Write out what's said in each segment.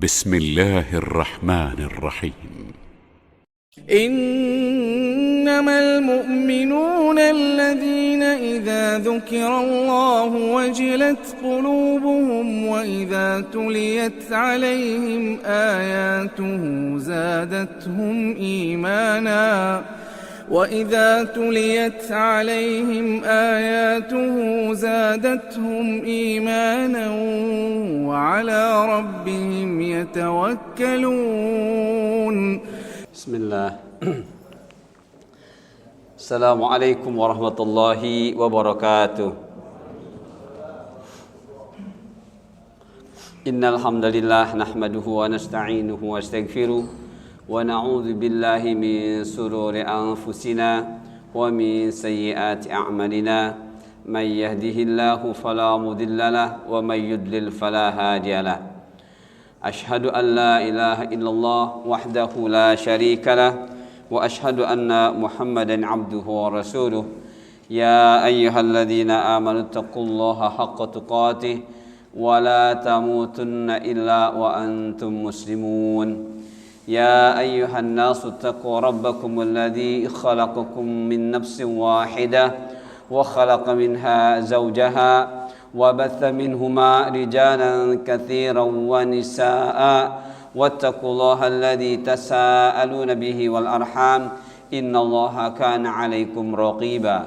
بسم الله الرحمن الرحيم. إنما المؤمنون الذين إذا ذكر الله وجلت قلوبهم وإذا تليت عليهم آياته زادتهم إيمانا وعلى ربهم يتوكلون. بسم الله. السلام عليكم ورحمة الله وبركاته. إن الحمد لله نحمده ونستعينه ونستغفره ونعوذ بالله من شرور أنفسنا ومن سيئات أعمالنا من يهده الله فلا مضل له ومن يضلل فلا هادي له أشهد أن لا إله إلا الله وحده لا شريك له وأشهد أن محمدا عبده ورسوله يا أيها الذين آمنوا اتقوا الله حق تقاته ولا تموتن إلا وأنتم مسلمون يا أيها الناس اتقوا ربكم الذي خلقكم من نفس واحدة وخلق منها زوجها وبث منهما رجالا كثيرا ونساء واتقوا الله الذي تساءلون به والأرحام إن الله كان عليكم رقيبا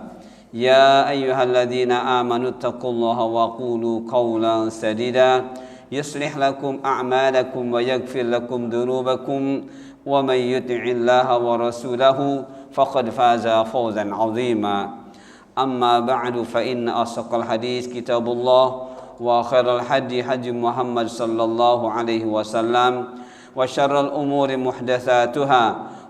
يا أيها الذين آمنوا اتقوا الله وقولوا قولا سديدا يصلح لكم أعمالكم ويغفر لكم ذنوبكم ومن يطع الله ورسوله فقد فاز فوزا عظيما أما بعد فإن أصدق الحديث كتاب الله وخير الهدي هدي محمد صلى الله عليه وسلم وشر الأمور محدثاتها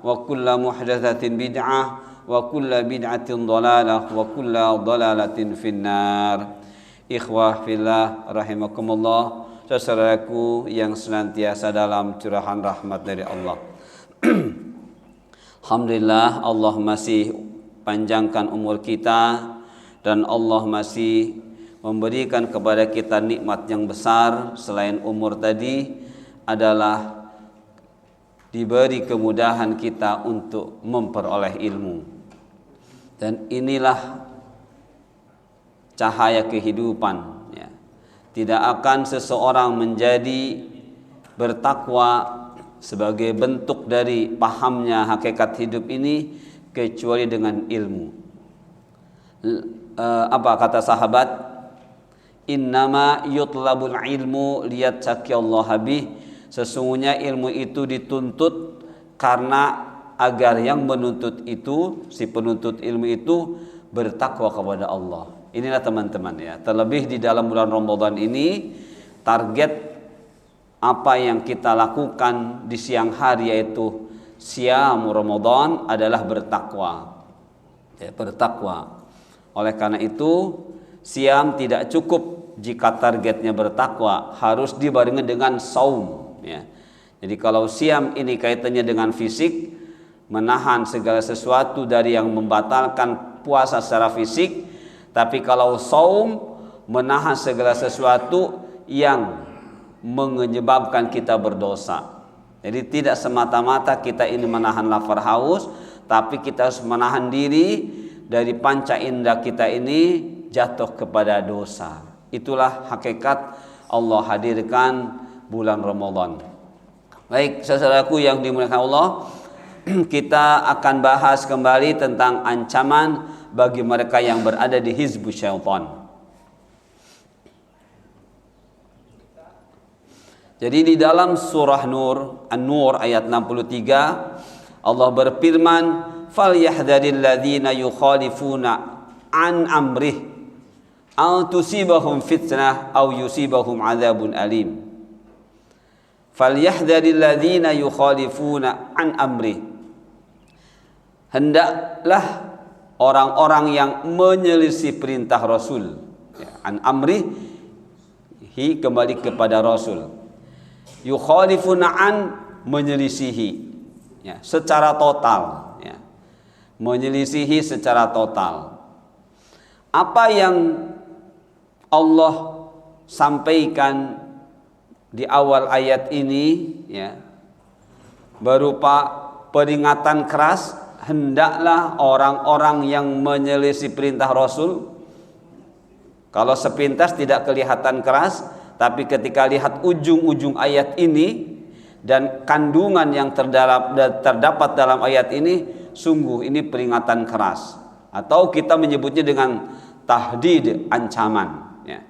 وكل محدثة بدعة وكل بدعة ضلالة وكل ضلالة في النار. Ikhwah fillah rahimakumullah, saudaraku yang senantiasa dalam curahan rahmat dari Allah. Alhamdulillah, Allah masih panjangkan umur kita dan Allah masih memberikan kepada kita nikmat yang besar. Selain umur tadi adalah diberi kemudahan kita untuk memperoleh ilmu. Dan inilah cahaya kehidupan, ya. Tidak akan seseorang menjadi bertakwa sebagai bentuk dari pahamnya hakikat hidup ini kecuali dengan ilmu. Apa kata sahabat? Innama yutlabul ilmu liyattaqiyallaha bih. Sesungguhnya ilmu itu dituntut karena agar yang menuntut itu, si penuntut ilmu itu bertakwa kepada Allah. Inilah teman-teman, ya. Terlebih di dalam bulan Ramadan ini, target apa yang kita lakukan di siang hari yaitu Siyam Ramadan adalah bertakwa, ya, bertakwa. Oleh karena itu, siam tidak cukup jika targetnya bertakwa, harus dibarengi dengan saum, ya. Jadi kalau siam ini kaitannya dengan fisik, menahan segala sesuatu dari yang membatalkan puasa secara fisik. Tapi kalau saum, menahan segala sesuatu yang menyebabkan kita berdosa. Jadi tidak semata-mata kita ini menahan lapar haus, tapi kita harus menahan diri dari panca indera kita ini jatuh kepada dosa. Itulah hakikat Allah hadirkan bulan Ramadan. Baik, saudaraku yang dimuliakan Allah, kita akan bahas kembali tentang ancaman bagi mereka yang berada di hizbus syaitan. Jadi di dalam surah Nur, An-Nur ayat 63, Allah berfirman, "Falyahdharil ladzina yukhalifuna an amrih an tusibahum fitnah aw yusibahum adzabun alim." Falyahdharil ladzina yukhalifuna an amrih. Hendaklah orang-orang yang menyelisih perintah Rasul, ya, an amri kembali kepada Rasul, yukhalifuna an menyelisihi, ya, secara total, ya, menyelisihi secara total. Apa yang Allah sampaikan di awal ayat ini ya berupa peringatan keras, hendaklah orang-orang yang menyelisih perintah Rasul, kalau sepintas tidak kelihatan keras, tapi ketika lihat ujung-ujung ayat ini dan kandungan yang terdapat dalam ayat ini, sungguh ini peringatan keras, atau kita menyebutnya dengan tahdid, ancaman ya.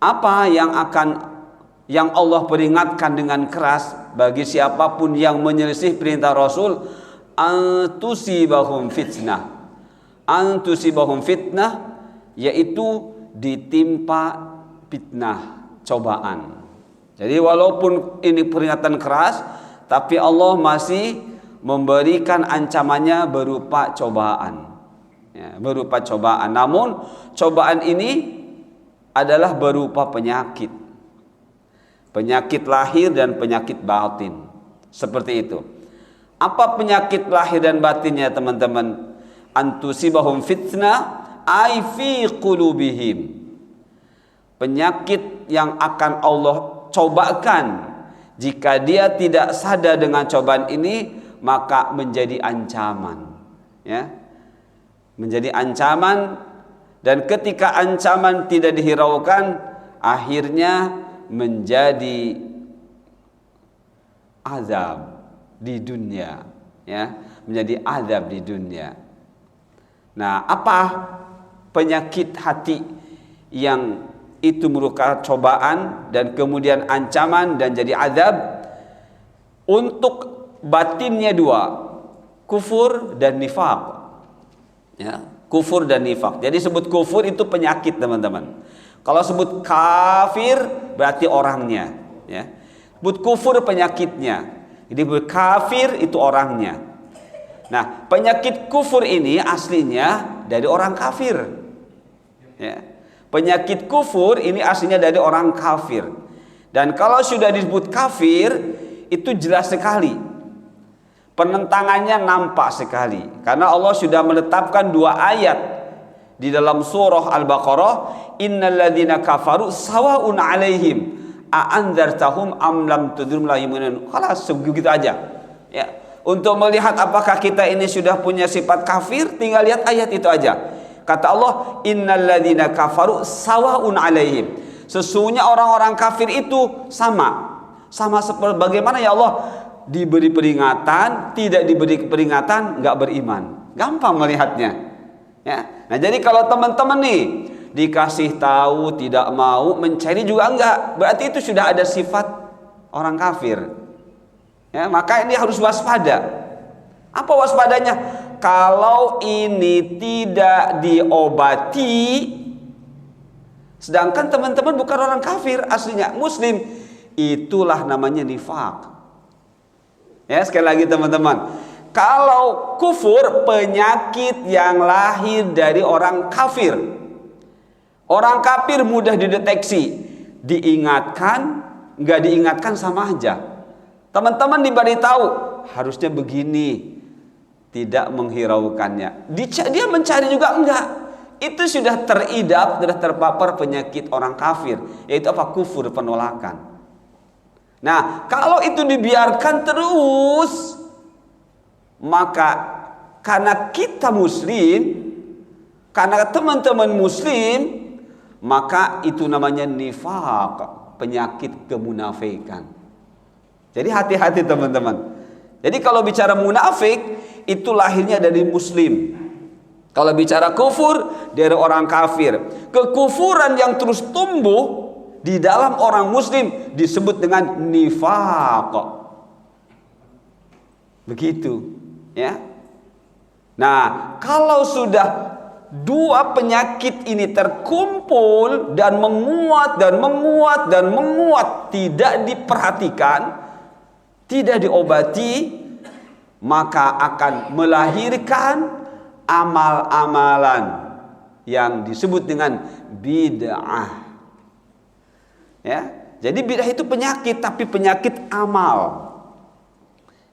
Apa yang Allah peringatkan dengan keras bagi siapapun yang menyelisih perintah Rasul? Antusibahum fitnah, yaitu ditimpa fitnah, cobaan. Jadi walaupun ini peringatan keras, tapi Allah masih memberikan ancamannya berupa cobaan ya, berupa cobaan. Namun cobaan ini adalah berupa penyakit lahir dan penyakit batin. Seperti itu. Apa penyakit lahir dan batinnya teman-teman? Antusibahum fitnah ay fi qulubihim. Penyakit yang akan Allah cobakan, jika dia tidak sadar dengan cobaan ini, maka menjadi ancaman ya. Menjadi ancaman, dan ketika ancaman tidak dihiraukan, akhirnya menjadi azab di dunia ya, menjadi azab di dunia. Nah, apa penyakit hati yang itu merupakan cobaan dan kemudian ancaman dan jadi azab? Untuk batinnya dua, kufur dan nifaq ya, kufur dan nifaq. Jadi sebut kufur itu penyakit teman-teman. Kalau sebut kafir berarti orangnya ya. Sebut kufur penyakitnya. Jadi kafir itu orangnya. Nah, penyakit kufur ini aslinya dari orang kafir ya. Penyakit kufur ini aslinya dari orang kafir. Dan kalau sudah disebut kafir, itu jelas sekali, penentangannya nampak sekali. Karena Allah sudah menetapkan dua ayat di dalam surah Al-Baqarah, innalladzina kafaru sawa'un 'alaihim a'andzartahum am lam tudhum la yu'minun. Khalas, begitu aja. Ya. Untuk melihat apakah kita ini sudah punya sifat kafir, tinggal lihat ayat itu aja. Kata Allah, innalladzina kafaru sawa'un 'alaihim. Sesungguhnya orang-orang kafir itu sama seperti bagaimana ya Allah, diberi peringatan, tidak diberi peringatan, enggak beriman. Gampang melihatnya. Ya. Nah, jadi kalau teman-teman nih dikasih tahu tidak mau, mencari juga enggak, berarti itu sudah ada sifat orang kafir. Ya, maka ini harus waspada. Apa waspadanya? Kalau ini tidak diobati, sedangkan teman-teman bukan orang kafir, aslinya muslim, itulah namanya nifaq. Ya, sekali lagi teman-teman, kalau kufur penyakit yang lahir dari orang kafir. Orang kafir mudah dideteksi, diingatkan, nggak diingatkan sama aja. Teman-teman diberitahu harusnya begini, tidak menghiraukannya. Dia mencari juga enggak. Itu sudah teridap, sudah terpapar penyakit orang kafir, yaitu apa? Kufur, penolakan. Nah, kalau itu dibiarkan terus, maka karena kita muslim, karena teman-teman muslim, maka itu namanya nifaq, penyakit kemunafikan. Jadi hati-hati teman-teman. Jadi kalau bicara munafik, itu lahirnya dari muslim. Kalau bicara kufur, dari orang kafir. Kekufuran yang terus tumbuh di dalam orang muslim disebut dengan nifaq. Begitu, ya. Nah, kalau sudah dua penyakit ini terkumpul dan menguat dan menguat dan menguat, tidak diperhatikan, tidak diobati, maka akan melahirkan amal-amalan yang disebut dengan bid'ah. Ya, jadi bid'ah itu penyakit, tapi penyakit amal.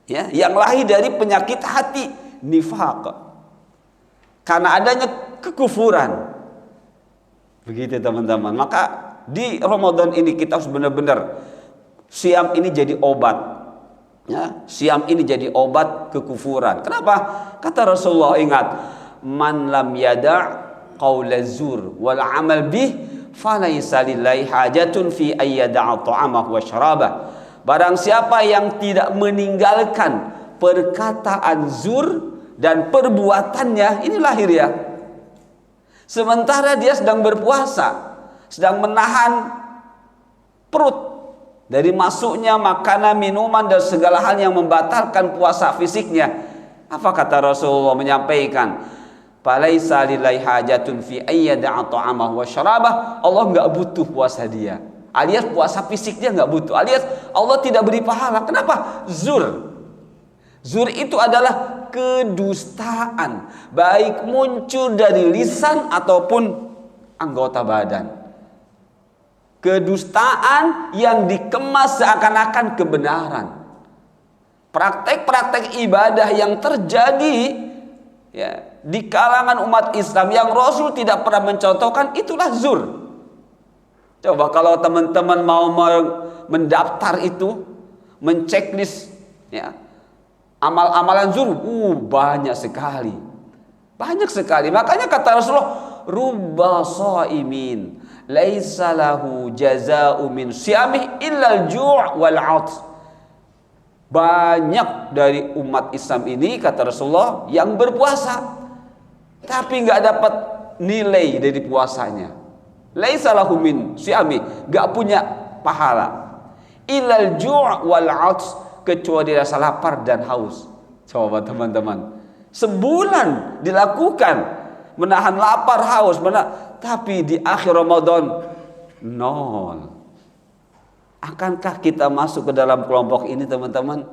Ya, yang lahir dari penyakit hati, nifaq. Karena adanya kekufuran. Begitu teman-teman. Maka di Ramadan ini kita harus benar-benar Siam ini jadi obat. Ya, siam ini jadi obat kekufuran. Kenapa? Kata Rasulullah, ingat, man lam yada' qaula zur wal amal bih falaisa lillahi hajatun fi ayyada'a ta'amahu wa syarabah. Barang siapa yang tidak meninggalkan perkataan zur dan perbuatannya, ini lahir ya, sementara dia sedang berpuasa, sedang menahan perut dari masuknya makanan, minuman dan segala hal yang membatalkan puasa fisiknya. Apa kata Rasulullah menyampaikan? Falaisa lillahi hajatun fi ayyada'a ta'amahu wa syarabah. Allah enggak butuh puasa dia. Alias puasa fisiknya enggak butuh. Alias Allah tidak beri pahala. Kenapa? Zur. Zur itu adalah kedustaan, baik muncul dari lisan ataupun anggota badan. Kedustaan yang dikemas seakan-akan kebenaran. Praktek-praktek ibadah yang terjadi ya, di kalangan umat Islam yang Rasul tidak pernah mencontohkan, itulah zur. Coba kalau teman-teman mau mendaftar itu, menceklis ya, amal-amalan zur, banyak sekali. Banyak sekali. Makanya kata Rasulullah, rubba shaimin laisa lahu jazaa'u min siyamih illa al-ju' wal 'aths. Banyak dari umat Islam ini, kata Rasulullah, yang berpuasa tapi enggak dapat nilai dari puasanya. Laisa lahu min siyamih, enggak punya pahala. Illa al-ju' wal 'aths, kecuali rasa lapar dan haus. Coba teman-teman, sebulan dilakukan menahan lapar, haus, tapi di akhir Ramadan nol. Akankah kita masuk ke dalam kelompok ini teman-teman?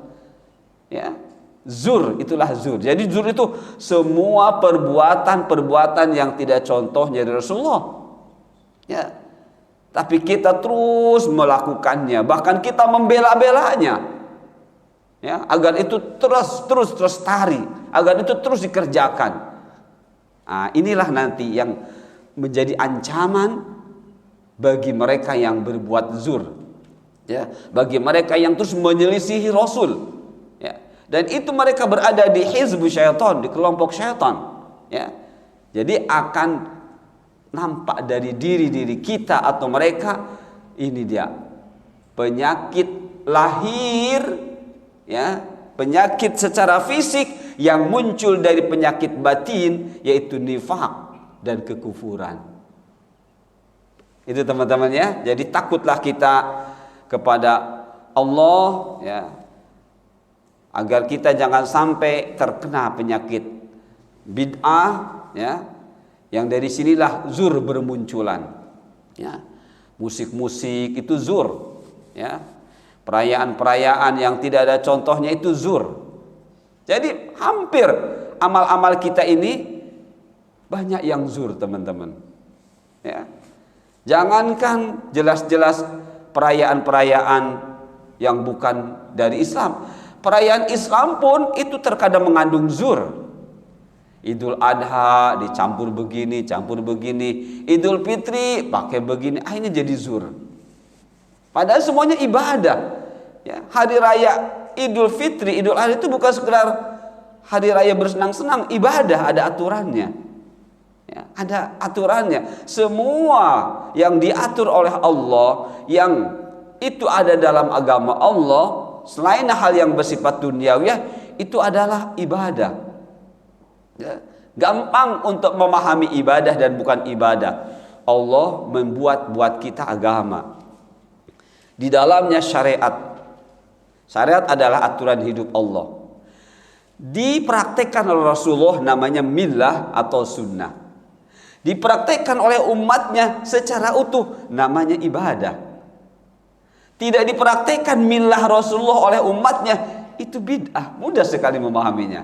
Ya, zur, itulah zur. Jadi zur itu semua perbuatan-perbuatan yang tidak contohnya dari Rasulullah. Ya, tapi kita terus melakukannya, bahkan kita membela-belanya. Ya, agar itu terus lestari, agar itu terus dikerjakan. Nah, inilah nanti yang menjadi ancaman bagi mereka yang berbuat zur, ya, bagi mereka yang terus menyelisihi Rasul, ya, dan itu mereka berada di hizbu syaitan, di kelompok syaitan, ya. Jadi akan nampak dari diri kita atau mereka, ini dia penyakit lahir, ya, penyakit secara fisik yang muncul dari penyakit batin, yaitu nifaq dan kekufuran. Itu teman-teman ya. Jadi takutlah kita kepada Allah ya, agar kita jangan sampai terkena penyakit bid'ah ya, yang dari sinilah zur bermunculan ya. Musik-musik itu zur ya. Perayaan-perayaan yang tidak ada contohnya itu zur. Jadi hampir amal-amal kita ini banyak yang zur teman-teman ya. Jangankan jelas-jelas perayaan-perayaan yang bukan dari Islam, perayaan Islam pun itu terkadang mengandung zur. Idul Adha dicampur begini, campur begini. Idul Fitri pakai begini, ini jadi zur. Padahal semuanya ibadah ya. Hari raya Idul Fitri, Idul Adha itu bukan sekedar hari raya bersenang-senang, ibadah, ada aturannya ya, ada aturannya. Semua yang diatur oleh Allah, yang itu ada dalam agama Allah, selain hal yang bersifat duniawiyah, itu adalah ibadah ya. Gampang untuk memahami ibadah dan bukan ibadah. Allah membuat kita agama, di dalamnya syariat. Syariat adalah aturan hidup Allah, dipraktekkan oleh Rasulullah, namanya millah atau sunnah. Dipraktekkan oleh umatnya secara utuh, namanya ibadah. Tidak dipraktekkan millah Rasulullah oleh umatnya, itu bid'ah. Mudah sekali memahaminya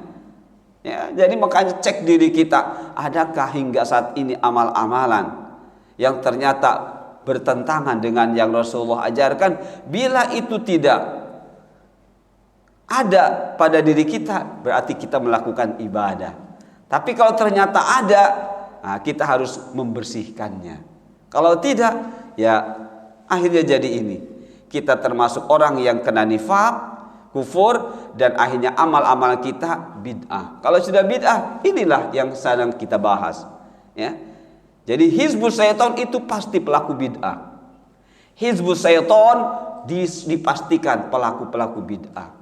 ya. Jadi makanya cek diri kita, adakah hingga saat ini amal-amalan yang ternyata bertentangan dengan yang Rasulullah ajarkan. Bila itu tidak ada pada diri kita, berarti kita melakukan ibadah. Tapi kalau ternyata ada, kita harus membersihkannya. Kalau tidak, ya akhirnya jadi ini. kita termasuk orang yang kena nifaq, kufur, dan akhirnya amal-amal kita bid'ah. Kalau sudah bid'ah, inilah yang sedang kita bahas, ya. Jadi hizbus syaitan itu pasti pelaku bid'ah. Hizbus syaitan dipastikan pelaku-pelaku bid'ah.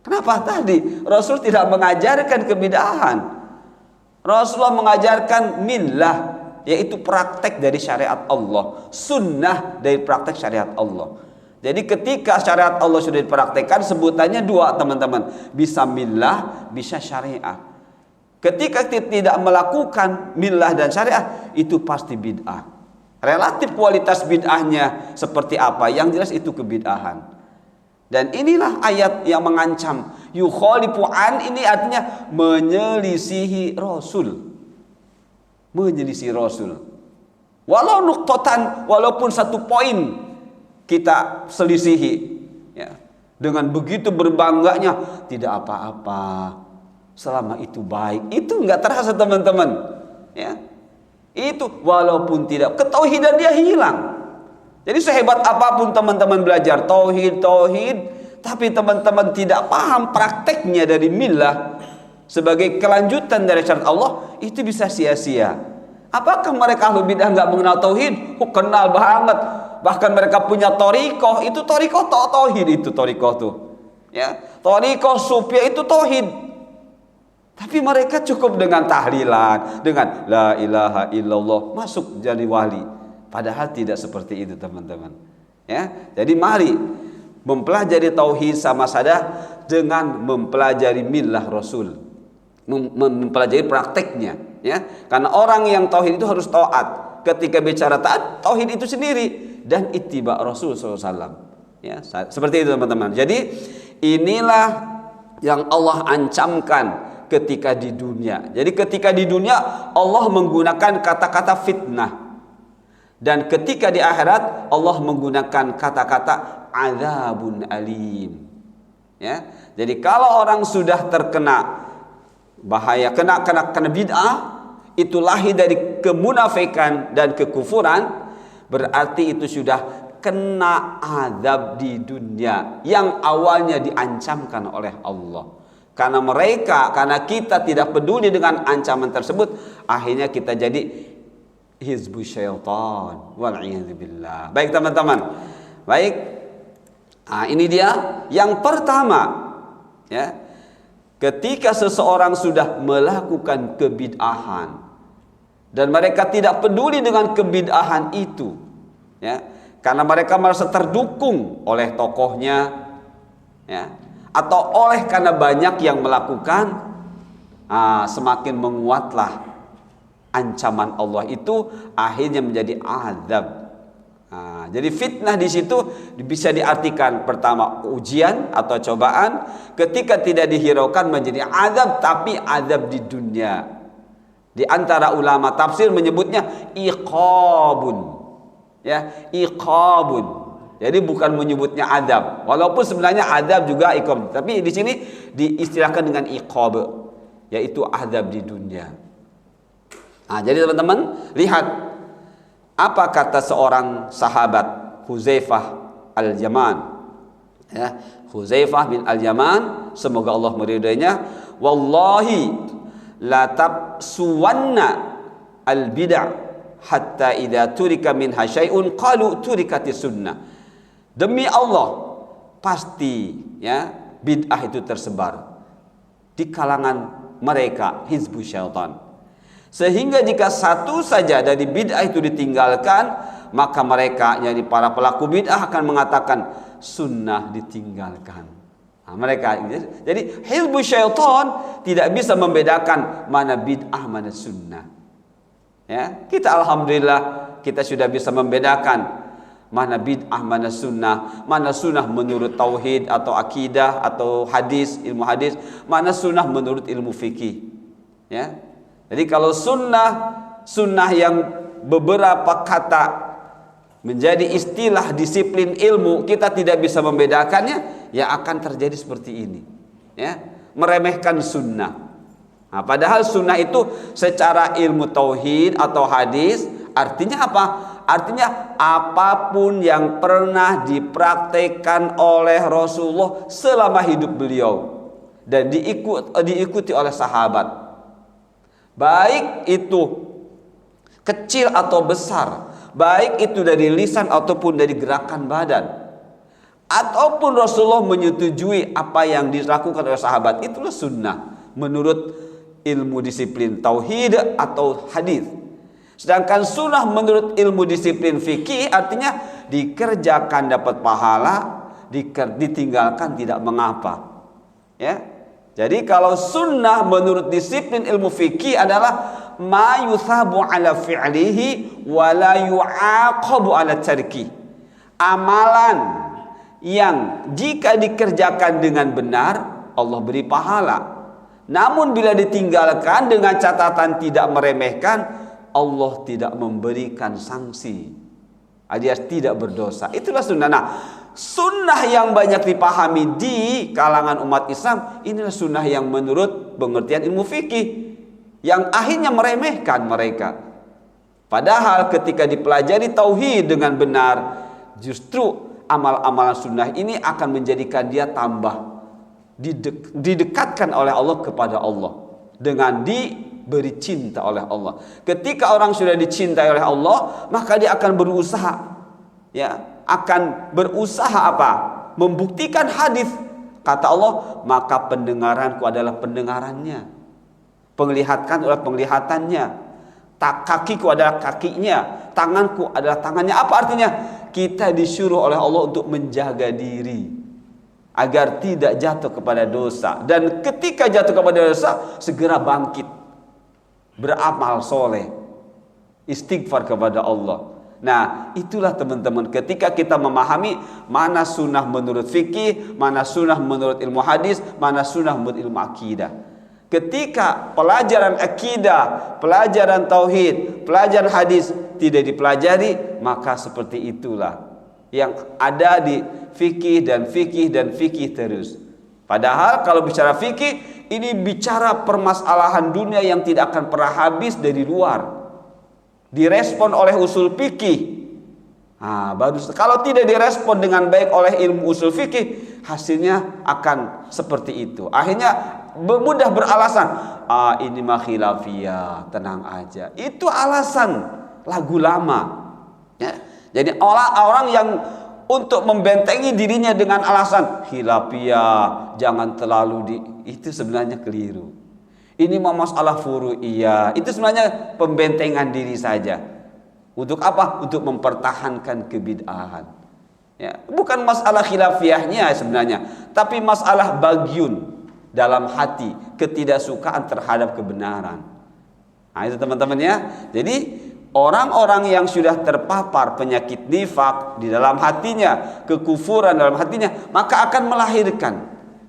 Kenapa tadi Rasul tidak mengajarkan kebid'ahan? Rasulullah mengajarkan millah, yaitu praktek dari syariat Allah, sunnah dari praktek syariat Allah. Jadi ketika syariat Allah sudah dipraktekkan, sebutannya dua, teman-teman, bisa millah, bisa syariah. Ketika kita tidak melakukan millah dan syariah, itu pasti bid'ah. Relatif kualitas bid'ahnya seperti apa, yang jelas itu kebid'ahan. Dan inilah ayat yang mengancam. Yukhalifu an, ini artinya menyelisihi Rasul. Menyelisih Rasul. Walau nuqtatan, walaupun satu poin kita selisihi, ya. Dengan begitu berbangganya, tidak apa-apa, selama itu baik. Itu enggak terasa, teman-teman, ya. Itu walaupun tidak, ketauhidan dia hilang. Jadi sehebat apapun teman-teman belajar tauhid, tapi teman-teman tidak paham prakteknya dari millah sebagai kelanjutan dari syariat Allah, itu bisa sia-sia. Apakah mereka ahlu bidah enggak mengenal tauhid? Kenal banget. Bahkan mereka punya thariqah, itu thariqah tauhid, itu thariqah tuh. Ya, thariqah sufiyah itu tauhid. Tapi mereka cukup dengan tahlilan, dengan la ilaha illallah, masuk jadi wali. Padahal tidak seperti itu, teman-teman. Ya, jadi mari mempelajari tauhid sama saja dengan mempelajari millah Rasul, mempelajari prakteknya. Ya, karena orang yang tauhid itu harus taat. Ketika bicara taat, tauhid itu sendiri dan ittiba Rasul SAW. Ya, seperti itu, teman-teman. Jadi inilah yang Allah ancamkan ketika di dunia. Jadi ketika di dunia Allah menggunakan kata-kata fitnah. Dan ketika di akhirat Allah menggunakan kata-kata azabun alim. Ya. Jadi kalau orang sudah terkena bahaya, kena bid'ah, itu lahir dari kemunafikan dan kekufuran, berarti itu sudah kena azab di dunia yang awalnya diancamkan oleh Allah. Karena kita tidak peduli dengan ancaman tersebut, akhirnya kita jadi hizbu syaitan, wal'iyadzubillah. Baik, teman-teman. Baik. Nah, ini dia yang pertama, ya. Ketika seseorang sudah melakukan kebid'ahan dan mereka tidak peduli dengan kebid'ahan itu, ya, karena mereka merasa terdukung oleh tokohnya, ya, atau oleh karena banyak yang melakukan, semakin menguatlah ancaman Allah itu, akhirnya menjadi azab. Jadi fitnah di situ bisa diartikan pertama ujian atau cobaan, ketika tidak dihiraukan menjadi azab, tapi azab di dunia. Di antara ulama tafsir menyebutnya iqabun, ya, iqabun. Jadi bukan menyebutnya azab, walaupun sebenarnya azab juga iqab, tapi di sini diistilahkan dengan iqab, yaitu azab di dunia. Jadi teman-teman, lihat apa kata seorang sahabat, Huzaifah al-Yaman, ya, Huzaifah bin al-Yaman, semoga Allah meridainya, wallahi la tabsuwanna al-bid'ah hatta idza turika minha syai'un qalu turikatis sunnah. Demi Allah, pasti, ya, bid'ah itu tersebar di kalangan mereka hizbu syaitan. Sehingga jika satu saja dari bid'ah itu ditinggalkan, maka mereka, yakni para pelaku bid'ah, akan mengatakan sunnah ditinggalkan. Mereka, jadi hizbu syaitan tidak bisa membedakan mana bid'ah mana sunnah. Ya, kita alhamdulillah kita sudah bisa membedakan mana bid'ah mana sunnah menurut tauhid atau akidah atau hadis, ilmu hadis, mana sunnah menurut ilmu fikih. Ya. Jadi kalau sunnah yang beberapa kata menjadi istilah disiplin ilmu, kita tidak bisa membedakannya, ya akan terjadi seperti ini, ya, meremehkan sunnah. Padahal sunnah itu secara ilmu tauhid atau hadis artinya apa? Artinya apapun yang pernah dipraktekkan oleh Rasulullah selama hidup beliau dan diikuti oleh sahabat, baik itu kecil atau besar, baik itu dari lisan ataupun dari gerakan badan, ataupun Rasulullah menyetujui apa yang dilakukan oleh sahabat, itulah sunnah menurut ilmu disiplin tauhid atau hadis. Sedangkan sunnah menurut ilmu disiplin fikih artinya dikerjakan dapat pahala, ditinggalkan tidak mengapa. Ya. Jadi kalau sunnah menurut disiplin ilmu fikih adalah ma yuthabu ala fi'lihi wa la yu'aqabu ala tarki. Amalan yang jika dikerjakan dengan benar Allah beri pahala. Namun bila ditinggalkan dengan catatan tidak meremehkan, Allah tidak memberikan sanksi, alias tidak berdosa. Itulah sunnah. Nah, sunnah yang banyak dipahami di kalangan umat Islam, inilah sunnah yang menurut pengertian ilmu fikih, yang akhirnya meremehkan mereka. Padahal ketika dipelajari tauhid dengan benar, justru amal-amalan sunnah ini akan menjadikan dia tambah didekatkan oleh Allah kepada Allah dengan diberi cinta oleh Allah. Ketika orang sudah dicintai oleh Allah, maka dia akan berusaha, ya, akan berusaha apa? Membuktikan hadis. Kata Allah, maka pendengaranku adalah pendengarannya, penglihatanku adalah penglihatannya, kakiku adalah kakinya, tanganku adalah tangannya. Apa artinya? Kita disuruh oleh Allah untuk menjaga diri agar tidak jatuh kepada dosa, dan ketika jatuh kepada dosa segera bangkit, beramal soleh, istighfar kepada Allah. Nah, itulah teman-teman, ketika kita memahami mana sunnah menurut fikih, mana sunnah menurut ilmu hadis, mana sunnah menurut ilmu akidah. Ketika pelajaran akidah, pelajaran tauhid, pelajaran hadis tidak dipelajari, maka seperti itulah yang ada di fikih dan fikih dan fikih terus. Padahal kalau bicara fikih, ini bicara permasalahan dunia yang tidak akan pernah habis dari luar, direspon oleh usul fikih. Baru kalau tidak direspon dengan baik oleh ilmu usul fikih, hasilnya akan seperti itu. Akhirnya mudah beralasan, ini mah khilafiyah, tenang aja. Itu alasan lagu lama, ya. Jadi orang yang untuk membentengi dirinya dengan alasan khilafiyah, jangan terlalu itu sebenarnya keliru. Ini mah masalah furu'iyah, itu sebenarnya pembentengan diri saja. Untuk apa? Untuk mempertahankan kebid'ahan. Ya, bukan masalah khilafiyahnya sebenarnya, tapi masalah bagyun dalam hati, ketidaksukaan terhadap kebenaran. Nah, itu teman-teman ya. Jadi orang-orang yang sudah terpapar penyakit nifak di dalam hatinya, kekufuran dalam hatinya, maka akan melahirkan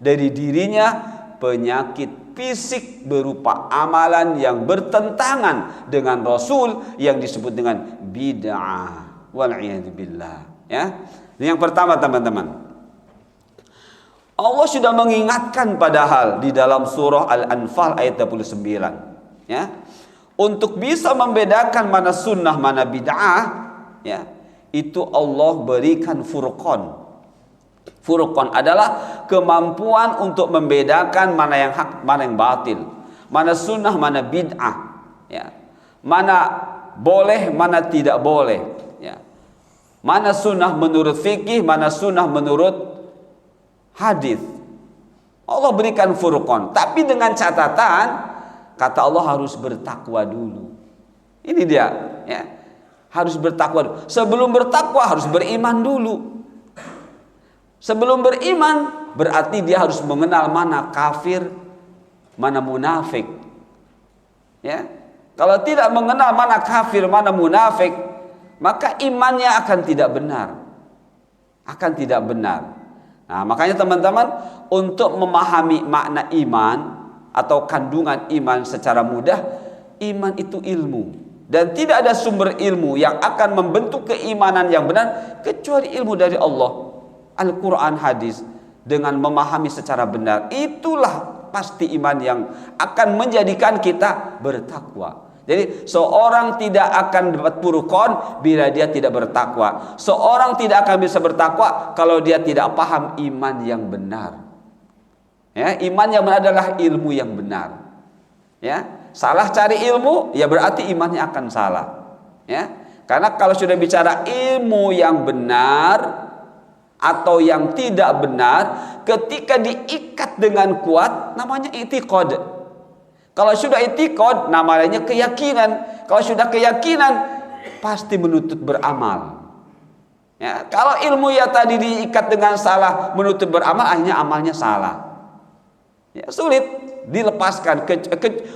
dari dirinya penyakit fisik berupa amalan yang bertentangan dengan Rasul yang disebut dengan bid'ah. Wal'iyadzubillah. Ya. Ini yang pertama teman-teman. Allah sudah mengingatkan padahal di dalam surah Al-Anfal ayat 29. Ya. Untuk bisa membedakan mana sunnah, mana bid'ah, ya, itu Allah berikan furqan. Furqan adalah kemampuan untuk membedakan mana yang hak, mana yang batil, mana sunnah, mana bid'ah, ya, mana boleh, mana tidak boleh, ya, mana sunnah menurut fikih, mana sunnah menurut hadis. Allah berikan furqan, tapi dengan catatan, kata Allah harus bertakwa dulu. Ini dia, ya. Harus bertakwa dulu. Sebelum bertakwa harus beriman dulu. Sebelum beriman berarti dia harus mengenal mana kafir, mana munafik. Ya. Kalau tidak mengenal mana kafir, mana munafik, maka imannya akan tidak benar. Akan tidak benar. Nah, makanya teman-teman, untuk memahami makna iman atau kandungan iman secara mudah, iman itu ilmu, dan tidak ada sumber ilmu yang akan membentuk keimanan yang benar kecuali ilmu dari Allah, Al-Quran, hadis. Dengan memahami secara benar, itulah pasti iman yang akan menjadikan kita bertakwa. Jadi seorang tidak akan dapat furqan bila dia tidak bertakwa. Seorang tidak akan bisa bertakwa kalau dia tidak paham iman yang benar. Ya, iman yang benar adalah ilmu yang benar. Ya, salah cari ilmu, ya berarti imannya akan salah. Ya, karena kalau sudah bicara ilmu yang benar atau yang tidak benar, ketika diikat dengan kuat, namanya i'tiqad. Kalau sudah i'tiqad, namanya keyakinan. Kalau sudah keyakinan, pasti menuntut beramal. Ya, kalau ilmu ya tadi diikat dengan salah, menuntut beramal, akhirnya amalnya salah. Ya, sulit dilepaskan,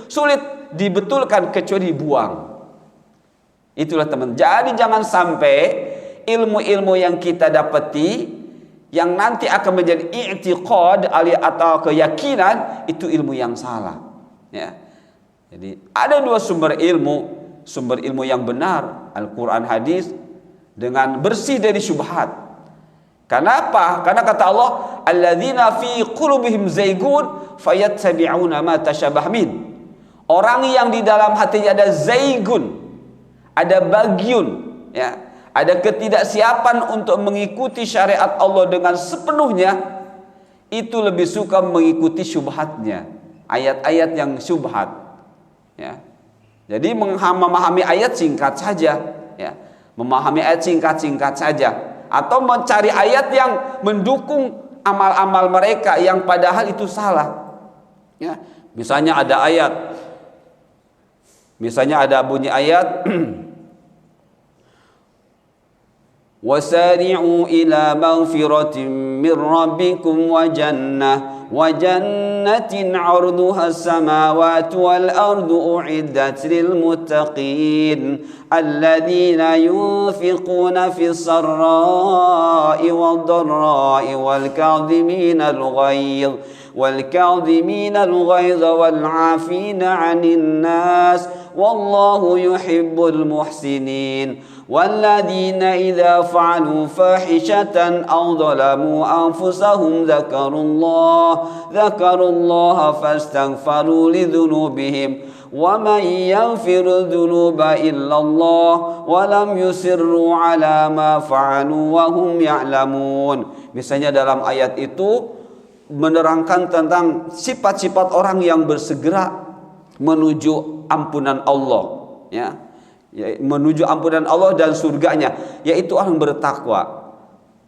sulit dibetulkan kecuali dibuang. Itulah teman. Jadi jangan sampai ilmu-ilmu yang kita dapati yang nanti akan menjadi i'tiqad atau keyakinan, itu ilmu yang salah. Ya. Jadi ada dua sumber ilmu yang benar, Al-Quran, hadis, dengan bersih dari syubhat. Kenapa? Karena kata Allah, alladzina fi qulubihim zaygun fayattabi'una ma tashabah min. Orang yang di dalam hatinya ada zaygun, ada bagyun, ya, ada ketidaksiapan untuk mengikuti syariat Allah dengan sepenuhnya, itu lebih suka mengikuti syubhatnya, ayat-ayat yang syubhat, ya. Jadi memahami ayat singkat saja, ya. Memahami ayat singkat-singkat saja, atau mencari ayat yang mendukung amal-amal mereka yang padahal itu salah. Ya. Misalnya ada bunyi ayat wasari'u ila maghfiratin min rabbikum wa jannatin 'arduha as-samawati wal ardu u'iddat lil muttaqin alladzina yunfiquna fis sarra'i wad dharra'i wal kadhimina al-ghayz wal 'afina 'anil nas wallahu yuhibbul muhsinin والذين إذا فعلوا فاحشة أو ظلموا أنفسهم ذكروا الله فاستغفروا لذنوبهم ومن يغفر الذنوب إلا الله ولم يصروا على ما فعلوا وهم يعلمون. Misalnya dalam ayat itu menerangkan tentang sifat-sifat orang yang bersegera menuju ampunan Allah, ya. Menuju ampunan Allah dan surganya, yaitu orang bertakwa.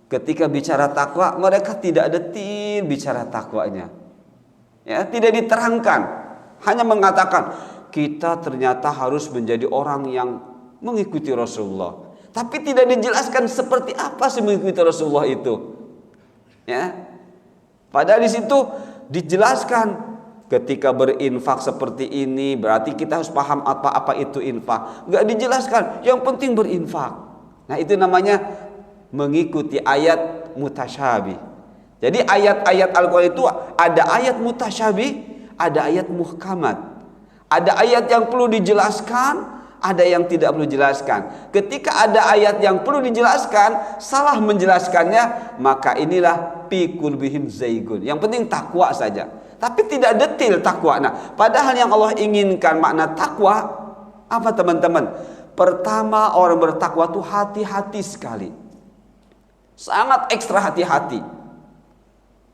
Ketika bicara takwa, mereka tidak detil bicara takwanya, ya, tidak diterangkan, hanya mengatakan kita ternyata harus menjadi orang yang mengikuti Rasulullah, tapi tidak dijelaskan seperti apa sih mengikuti Rasulullah itu, ya. Padahal di situ dijelaskan, ketika berinfak seperti ini berarti kita harus paham apa itu infak. Enggak dijelaskan, yang penting berinfak. Nah, itu namanya mengikuti ayat mutasyabih. Jadi ayat-ayat Al-Quran itu ada ayat mutasyabih, ada ayat muhkamat. Ada ayat yang perlu dijelaskan, ada yang tidak perlu dijelaskan. Ketika ada ayat yang perlu dijelaskan, salah menjelaskannya, maka inilah fi qulubihim zaygun. Yang penting takwa saja, tapi tidak detil takwa. Nah, padahal yang Allah inginkan makna takwa apa, teman-teman? Pertama, orang bertakwa itu hati-hati sekali. Sangat ekstra hati-hati.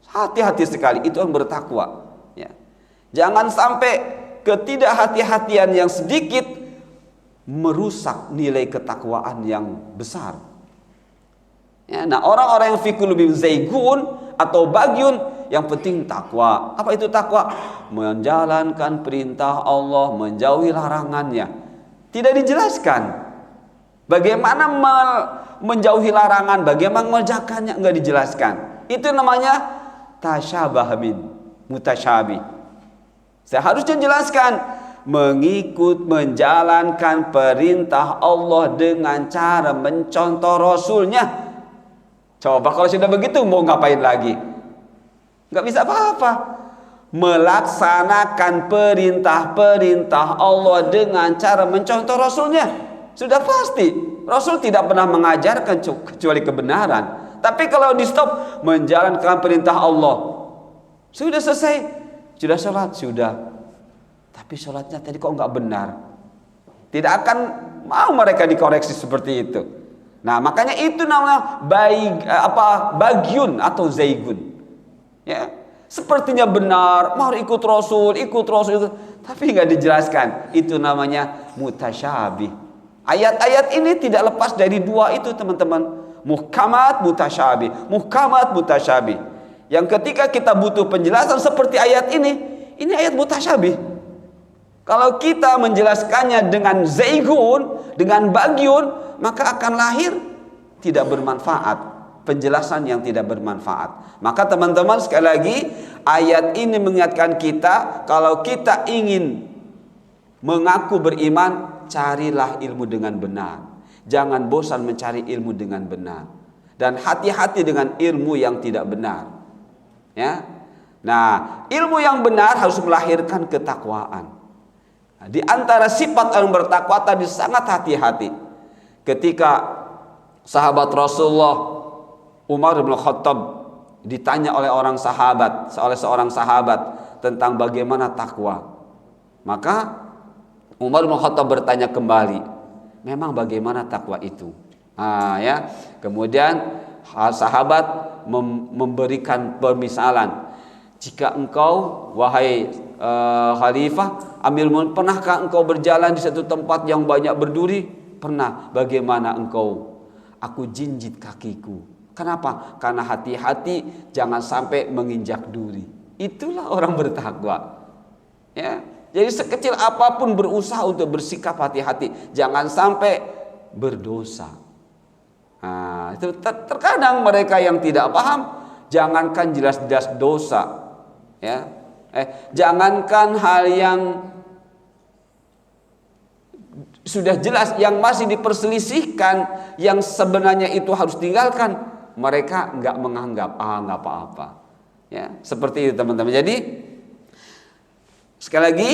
Hati-hati sekali itu orang bertakwa, ya. Jangan sampai ketidakhati-hatian yang sedikit merusak nilai ketakwaan yang besar. Ya, nah, orang-orang yang fi qulubihim zaygun atau bagyun, yang penting takwa. Apa itu takwa? Menjalankan perintah Allah, menjauhi larangannya. Tidak dijelaskan bagaimana menjauhi larangan, bagaimana mengerjakannya, enggak dijelaskan. Itu namanya tasyabah bin mutasyabih. Seharusnya jelaskan, menjalankan perintah Allah dengan cara mencontoh Rasulnya. Coba kalau sudah begitu mau ngapain lagi? Nggak bisa apa-apa. Melaksanakan perintah-perintah Allah dengan cara mencontoh Rasulnya. Sudah pasti Rasul tidak pernah mengajarkan kecuali kebenaran. Tapi kalau di stop menjalankan perintah Allah, sudah selesai, sudah sholat, sudah. Tapi sholatnya tadi kok nggak benar. Tidak akan mau mereka dikoreksi seperti itu. Nah, makanya itu namanya bagyun atau zaigun. Ya, sepertinya benar, mau ikut Rasul, tapi nggak dijelaskan. Itu namanya mutasyabih. Ayat-ayat ini tidak lepas dari dua itu, teman-teman. Muhkamat, mutasyabih. Yang ketika kita butuh penjelasan seperti ayat ini ayat mutasyabih. Kalau kita menjelaskannya dengan zaigun, dengan bagyun, maka akan lahir tidak bermanfaat, penjelasan yang tidak bermanfaat. Maka teman-teman, sekali lagi ayat ini mengingatkan kita, kalau kita ingin mengaku beriman, carilah ilmu dengan benar. Jangan bosan mencari ilmu dengan benar, dan hati-hati dengan ilmu yang tidak benar. Ya. Nah, ilmu yang benar harus melahirkan ketakwaan. Nah, di antara sifat orang bertakwa tadi sangat hati-hati. Ketika sahabat Rasulullah Umar bin Khattab ditanya oleh seorang sahabat tentang bagaimana takwa, maka Umar bin Khattab bertanya kembali, memang bagaimana takwa itu? Ya. Kemudian sahabat memberikan permisalan, jika engkau, wahai khalifah, pernahkah engkau berjalan di satu tempat yang banyak berduri? Pernah. Bagaimana engkau? Aku jinjit kakiku. Kenapa? Karena hati-hati jangan sampai menginjak duri. Itulah orang bertakwa. Ya. Jadi sekecil apapun berusaha untuk bersikap hati-hati, jangan sampai berdosa. Nah, itu terkadang mereka yang tidak paham, jangankan jelas-jelas dosa, ya. Jangankan hal yang sudah jelas, yang masih diperselisihkan, yang sebenarnya itu harus tinggalkan, mereka nggak menganggap nggak apa-apa. Ya, seperti itu teman-teman. Jadi sekali lagi,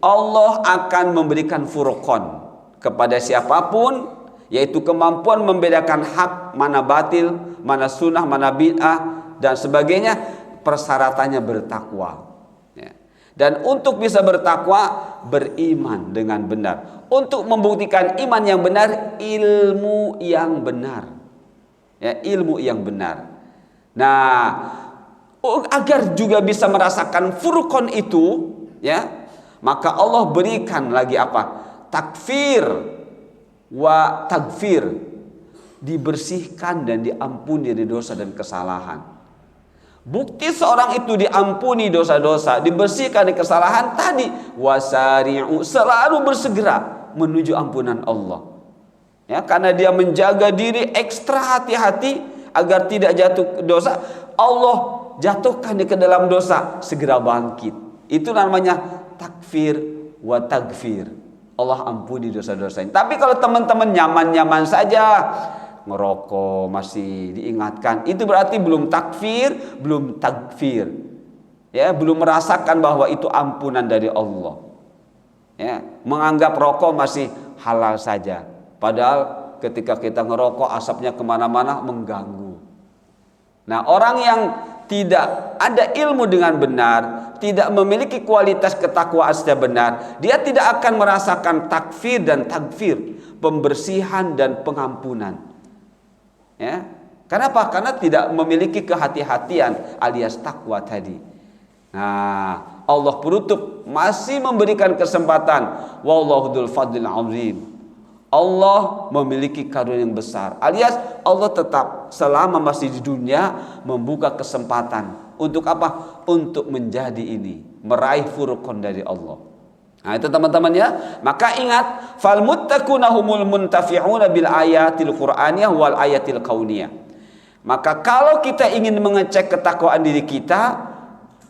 Allah akan memberikan furqan kepada siapapun, yaitu kemampuan membedakan hak, mana batil, mana sunnah, mana bid'ah dan sebagainya. Persyaratannya bertakwa. Dan untuk bisa bertakwa, beriman dengan benar. Untuk membuktikan iman yang benar, ilmu yang benar. Ya, ilmu yang benar. Nah, agar juga bisa merasakan furqan itu, ya, maka Allah berikan lagi apa? Takfir wa tagfir. Dibersihkan dan diampuni dari dosa dan kesalahan. Bukti seorang itu diampuni dosa-dosa, dibersihkan dari kesalahan tadi, wasari'u, selalu bersegera menuju ampunan Allah. Ya, karena dia menjaga diri ekstra hati-hati agar tidak jatuh dosa. Allah jatuhkan dia ke dalam dosa, segera bangkit. Itu namanya takfir wa tagfir. Allah ampuni dosa-dosa. Tapi kalau teman-teman nyaman-nyaman saja, ngerokok masih diingatkan, itu berarti belum takfir, belum tagfir. Ya, belum merasakan bahwa itu ampunan dari Allah. Ya, menganggap rokok masih halal saja, padahal ketika kita ngerokok asapnya kemana-mana mengganggu. Nah, orang yang tidak ada ilmu dengan benar, tidak memiliki kualitas ketakwaan secara benar, dia tidak akan merasakan takfir dan tagfir, pembersihan dan pengampunan. Ya, kenapa? Karena tidak memiliki kehati-hatian alias takwa tadi. Nah, Allah penutup masih memberikan kesempatan. Wallahu dzul fadlil azim. Allah memiliki karunia yang besar. Alias Allah tetap selama masih di dunia membuka kesempatan untuk apa? Untuk menjadi ini, meraih furqan dari Allah. Nah, itu teman-teman ya. Maka ingat, fal muttaquna humul muntafi'una bil ayatil qur'aniyah wal ayatil kauniyah. Maka kalau kita ingin mengecek ketakwaan diri kita,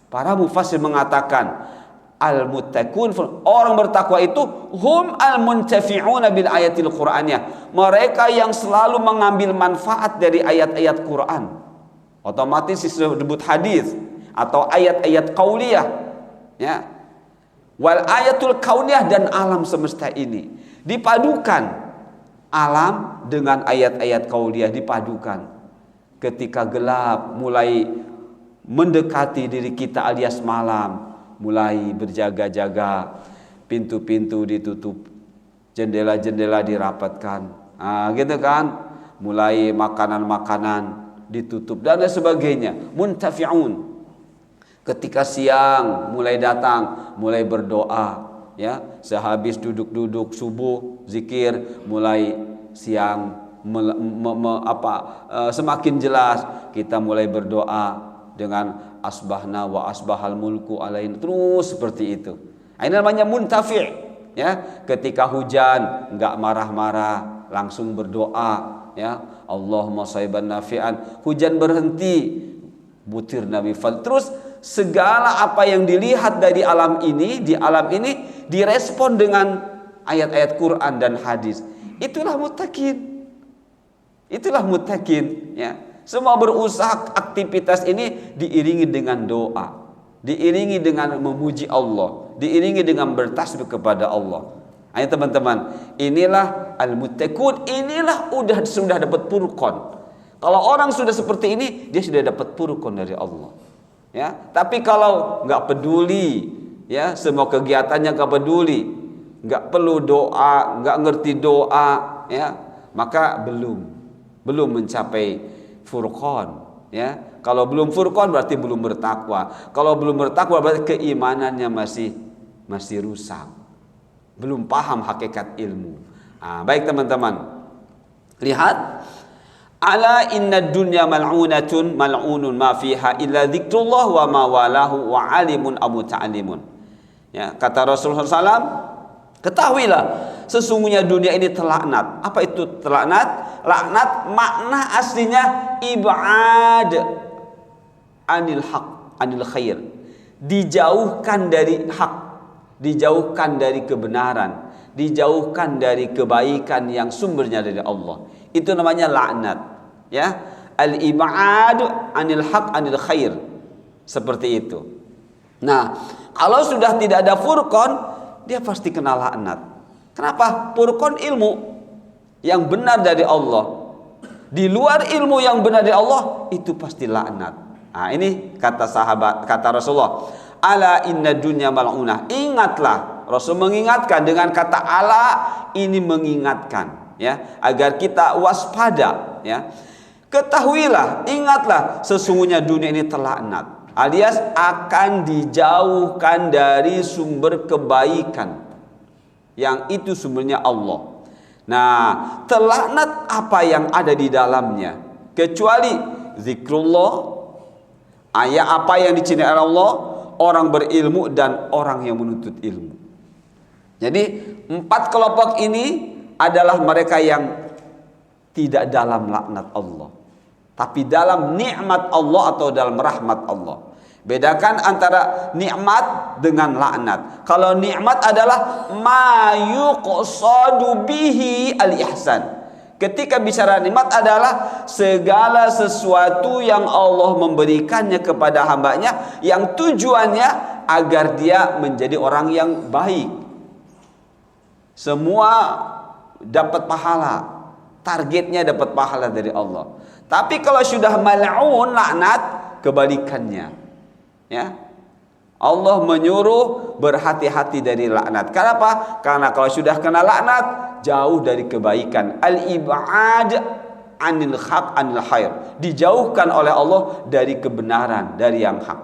para mufassir mengatakan al muttaqun, orang bertakwa itu hum al muntafi'una bil ayatil qur'aniyah. Mereka yang selalu mengambil manfaat dari ayat-ayat Quran. Otomatis disebut hadis atau ayat-ayat qauliyah. Ya. Wal ayatul kauniyah, dan alam semesta ini dipadukan, alam dengan ayat-ayat kauniyah dipadukan. Ketika gelap mulai mendekati diri kita alias malam, mulai berjaga-jaga, pintu-pintu ditutup, jendela-jendela dirapatkan, gitu kan, mulai makanan-makanan ditutup dan lain sebagainya. Muntafi'un. Ketika siang mulai datang, mulai berdoa, ya, sehabis duduk-duduk subuh zikir, mulai siang semakin jelas kita mulai berdoa dengan asbahna wa asbahal mulku alaina, terus seperti itu. Ini namanya muntafi', ya. Ketika hujan enggak marah-marah, langsung berdoa, ya, Allahumma shayban nafi'an. Hujan berhenti, butir Nabi fal. Terus segala apa yang dilihat dari alam ini, di alam ini direspon dengan ayat-ayat Quran dan hadis. Itulah muttaqin. Itulah muttaqin, ya. Semua berusaha aktivitas ini diiringi dengan doa, diiringi dengan memuji Allah, diiringi dengan bertasbih kepada Allah. Ayo teman-teman, inilah al-muttaqun, inilah sudah dapat furqan. Kalau orang sudah seperti ini, dia sudah dapat furqan dari Allah. Ya, tapi kalau nggak peduli, ya, semua kegiatannya nggak peduli, nggak perlu doa, nggak ngerti doa, ya, maka belum mencapai furqan, ya. Kalau belum furqan berarti belum bertakwa. Kalau belum bertakwa berarti keimanannya masih rusak, belum paham hakikat ilmu. Baik teman-teman, lihat. Ala inna dunya mal'unatun mal'unun ma fiha illa dzikrullah wa ma walahu wa alimun abu ta'alimun. Ya, kata Rasulullah SAW, ketahuilah sesungguhnya dunia ini terlaknat. Apa itu terlaknat? Laknat makna aslinya ib'ad anil haq, anil khair. Dijauhkan dari hak, dijauhkan dari kebenaran, dijauhkan dari kebaikan yang sumbernya dari Allah. Itu namanya laknat, ya. Al-ib'ad anil haq anil khair. Seperti itu. Nah, kalau sudah tidak ada furqan, dia pasti kena laknat. Kenapa? Furqan ilmu yang benar dari Allah. Di luar ilmu yang benar dari Allah, itu pasti laknat. Ini kata sahabat, kata Rasulullah, ala inna dunya mal'unah. Ingatlah, Rasul mengingatkan dengan kata ala, ini mengingatkan, ya, agar kita waspada, ya. Ketahuilah, ingatlah, sesungguhnya dunia ini terlaknat, alias akan dijauhkan dari sumber kebaikan yang itu sumbernya Allah. Nah, terlaknat apa yang ada di dalamnya kecuali zikrullah, ayat apa yang dicintai Allah, orang berilmu dan orang yang menuntut ilmu. Jadi 4 kelompok ini adalah mereka yang tidak dalam laknat Allah, tapi dalam nikmat Allah atau dalam rahmat Allah. Bedakan antara nikmat dengan laknat. Kalau nikmat adalah ma yuqsadu bihi al-ihsan. Ketika bicara nikmat adalah segala sesuatu yang Allah memberikannya kepada hambanya, yang tujuannya agar dia menjadi orang yang baik. Semua dapat pahala, targetnya dapat pahala dari Allah. Tapi kalau sudah mal'un, laknat, kebalikannya, ya. Allah menyuruh berhati-hati dari laknat. Kenapa? Karena kalau sudah kena laknat, jauh dari kebaikan. Al-ib'ad anil haq anil khair. Dijauhkan oleh Allah dari kebenaran, dari yang hak.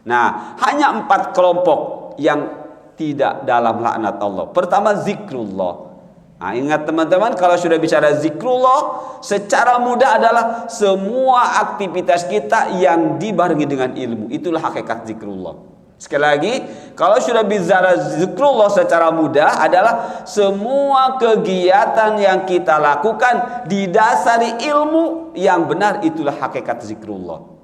Nah, hanya 4 kelompok yang tidak dalam laknat Allah. Pertama, zikrullah. Nah, ingat teman-teman, kalau sudah bicara zikrullah, secara mudah adalah semua aktivitas kita yang dibarengi dengan ilmu. Itulah hakikat zikrullah. Sekali lagi, kalau sudah bicara zikrullah secara mudah adalah semua kegiatan yang kita lakukan didasari ilmu yang benar, itulah hakikat zikrullah.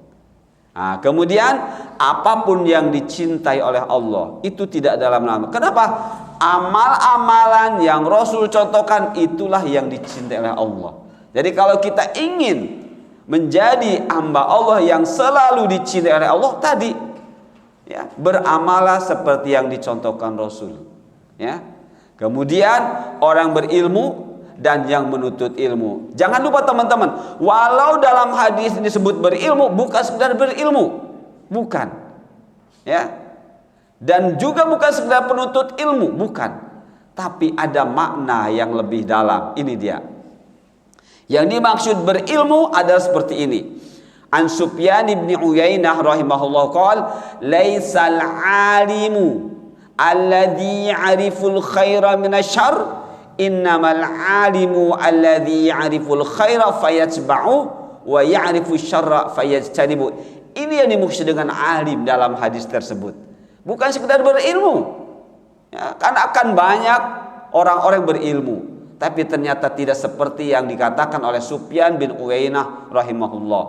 Nah, kemudian apapun yang dicintai oleh Allah itu tidak dalam nama. Kenapa? Amal-amalan yang Rasul contohkan itulah yang dicintai oleh Allah. Jadi kalau kita ingin menjadi hamba Allah yang selalu dicintai oleh Allah tadi, ya, beramalah seperti yang dicontohkan Rasul, ya. Kemudian orang berilmu dan yang menuntut ilmu. Jangan lupa teman-teman, walau dalam hadis disebut berilmu, bukan sekedar berilmu, bukan, ya. Dan juga bukan sekedar penuntut ilmu, bukan. tapi ada makna yang lebih dalam. Ini dia. Yang dimaksud berilmu adalah seperti ini. An Sufyan bin Uyainah rahimahullah qala, "Laisal 'alimu alladhi ya'riful khaira minasyarr, innamal 'alimu alladhi ya'riful khaira fayatba'u wa ya'rifu syarra fayajtanibu." Ini yang dimaksud dengan alim dalam hadis tersebut. Bukan sekedar berilmu. Ya, kan akan banyak orang-orang berilmu, tapi ternyata tidak seperti yang dikatakan oleh Sufyan bin Uyainah rahimahullah.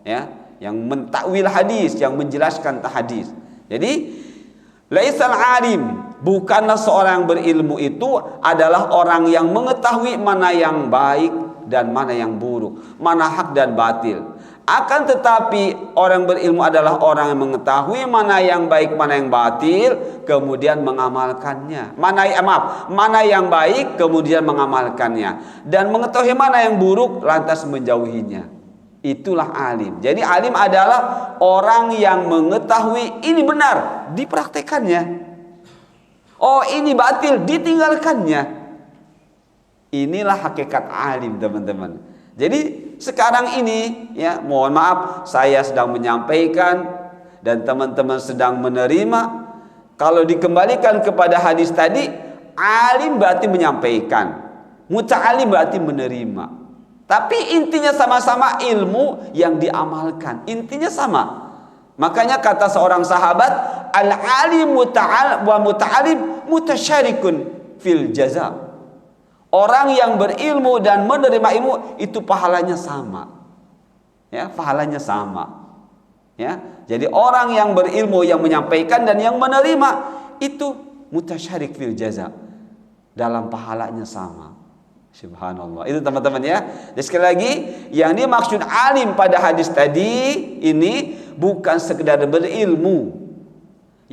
Ya, yang mentakwil hadis, yang menjelaskan hadis. Jadi, laisal alim, bukanlah seorang berilmu itu adalah orang yang mengetahui mana yang baik dan mana yang buruk, mana hak dan batil. Akan tetapi orang berilmu adalah orang yang mengetahui mana yang baik, mana yang batil, kemudian mengamalkannya. Mana yang baik, kemudian mengamalkannya, dan mengetahui mana yang buruk, lantas menjauhinya. Itulah alim. Jadi alim adalah orang yang mengetahui ini benar, dipraktekannya. Oh, ini batil, ditinggalkannya. Inilah hakikat alim, teman-teman. Jadi sekarang ini, ya, mohon maaf, saya sedang menyampaikan dan teman-teman sedang menerima. Kalau dikembalikan kepada hadis tadi, alim berarti menyampaikan, muta'alim berarti menerima. Tapi intinya sama-sama ilmu yang diamalkan. Intinya sama. Makanya kata seorang sahabat, al-alim wa muta'alim mutasyarikun fil jaza. Orang yang berilmu dan menerima ilmu itu pahalanya sama. Ya, pahalanya sama. Ya, jadi orang yang berilmu, yang menyampaikan dan yang menerima itu mutasyarik fil jaza. Dalam pahalanya sama. Subhanallah. Itu teman-teman ya. Jadi sekali lagi, yang dimaksud alim pada hadis tadi ini bukan sekedar berilmu.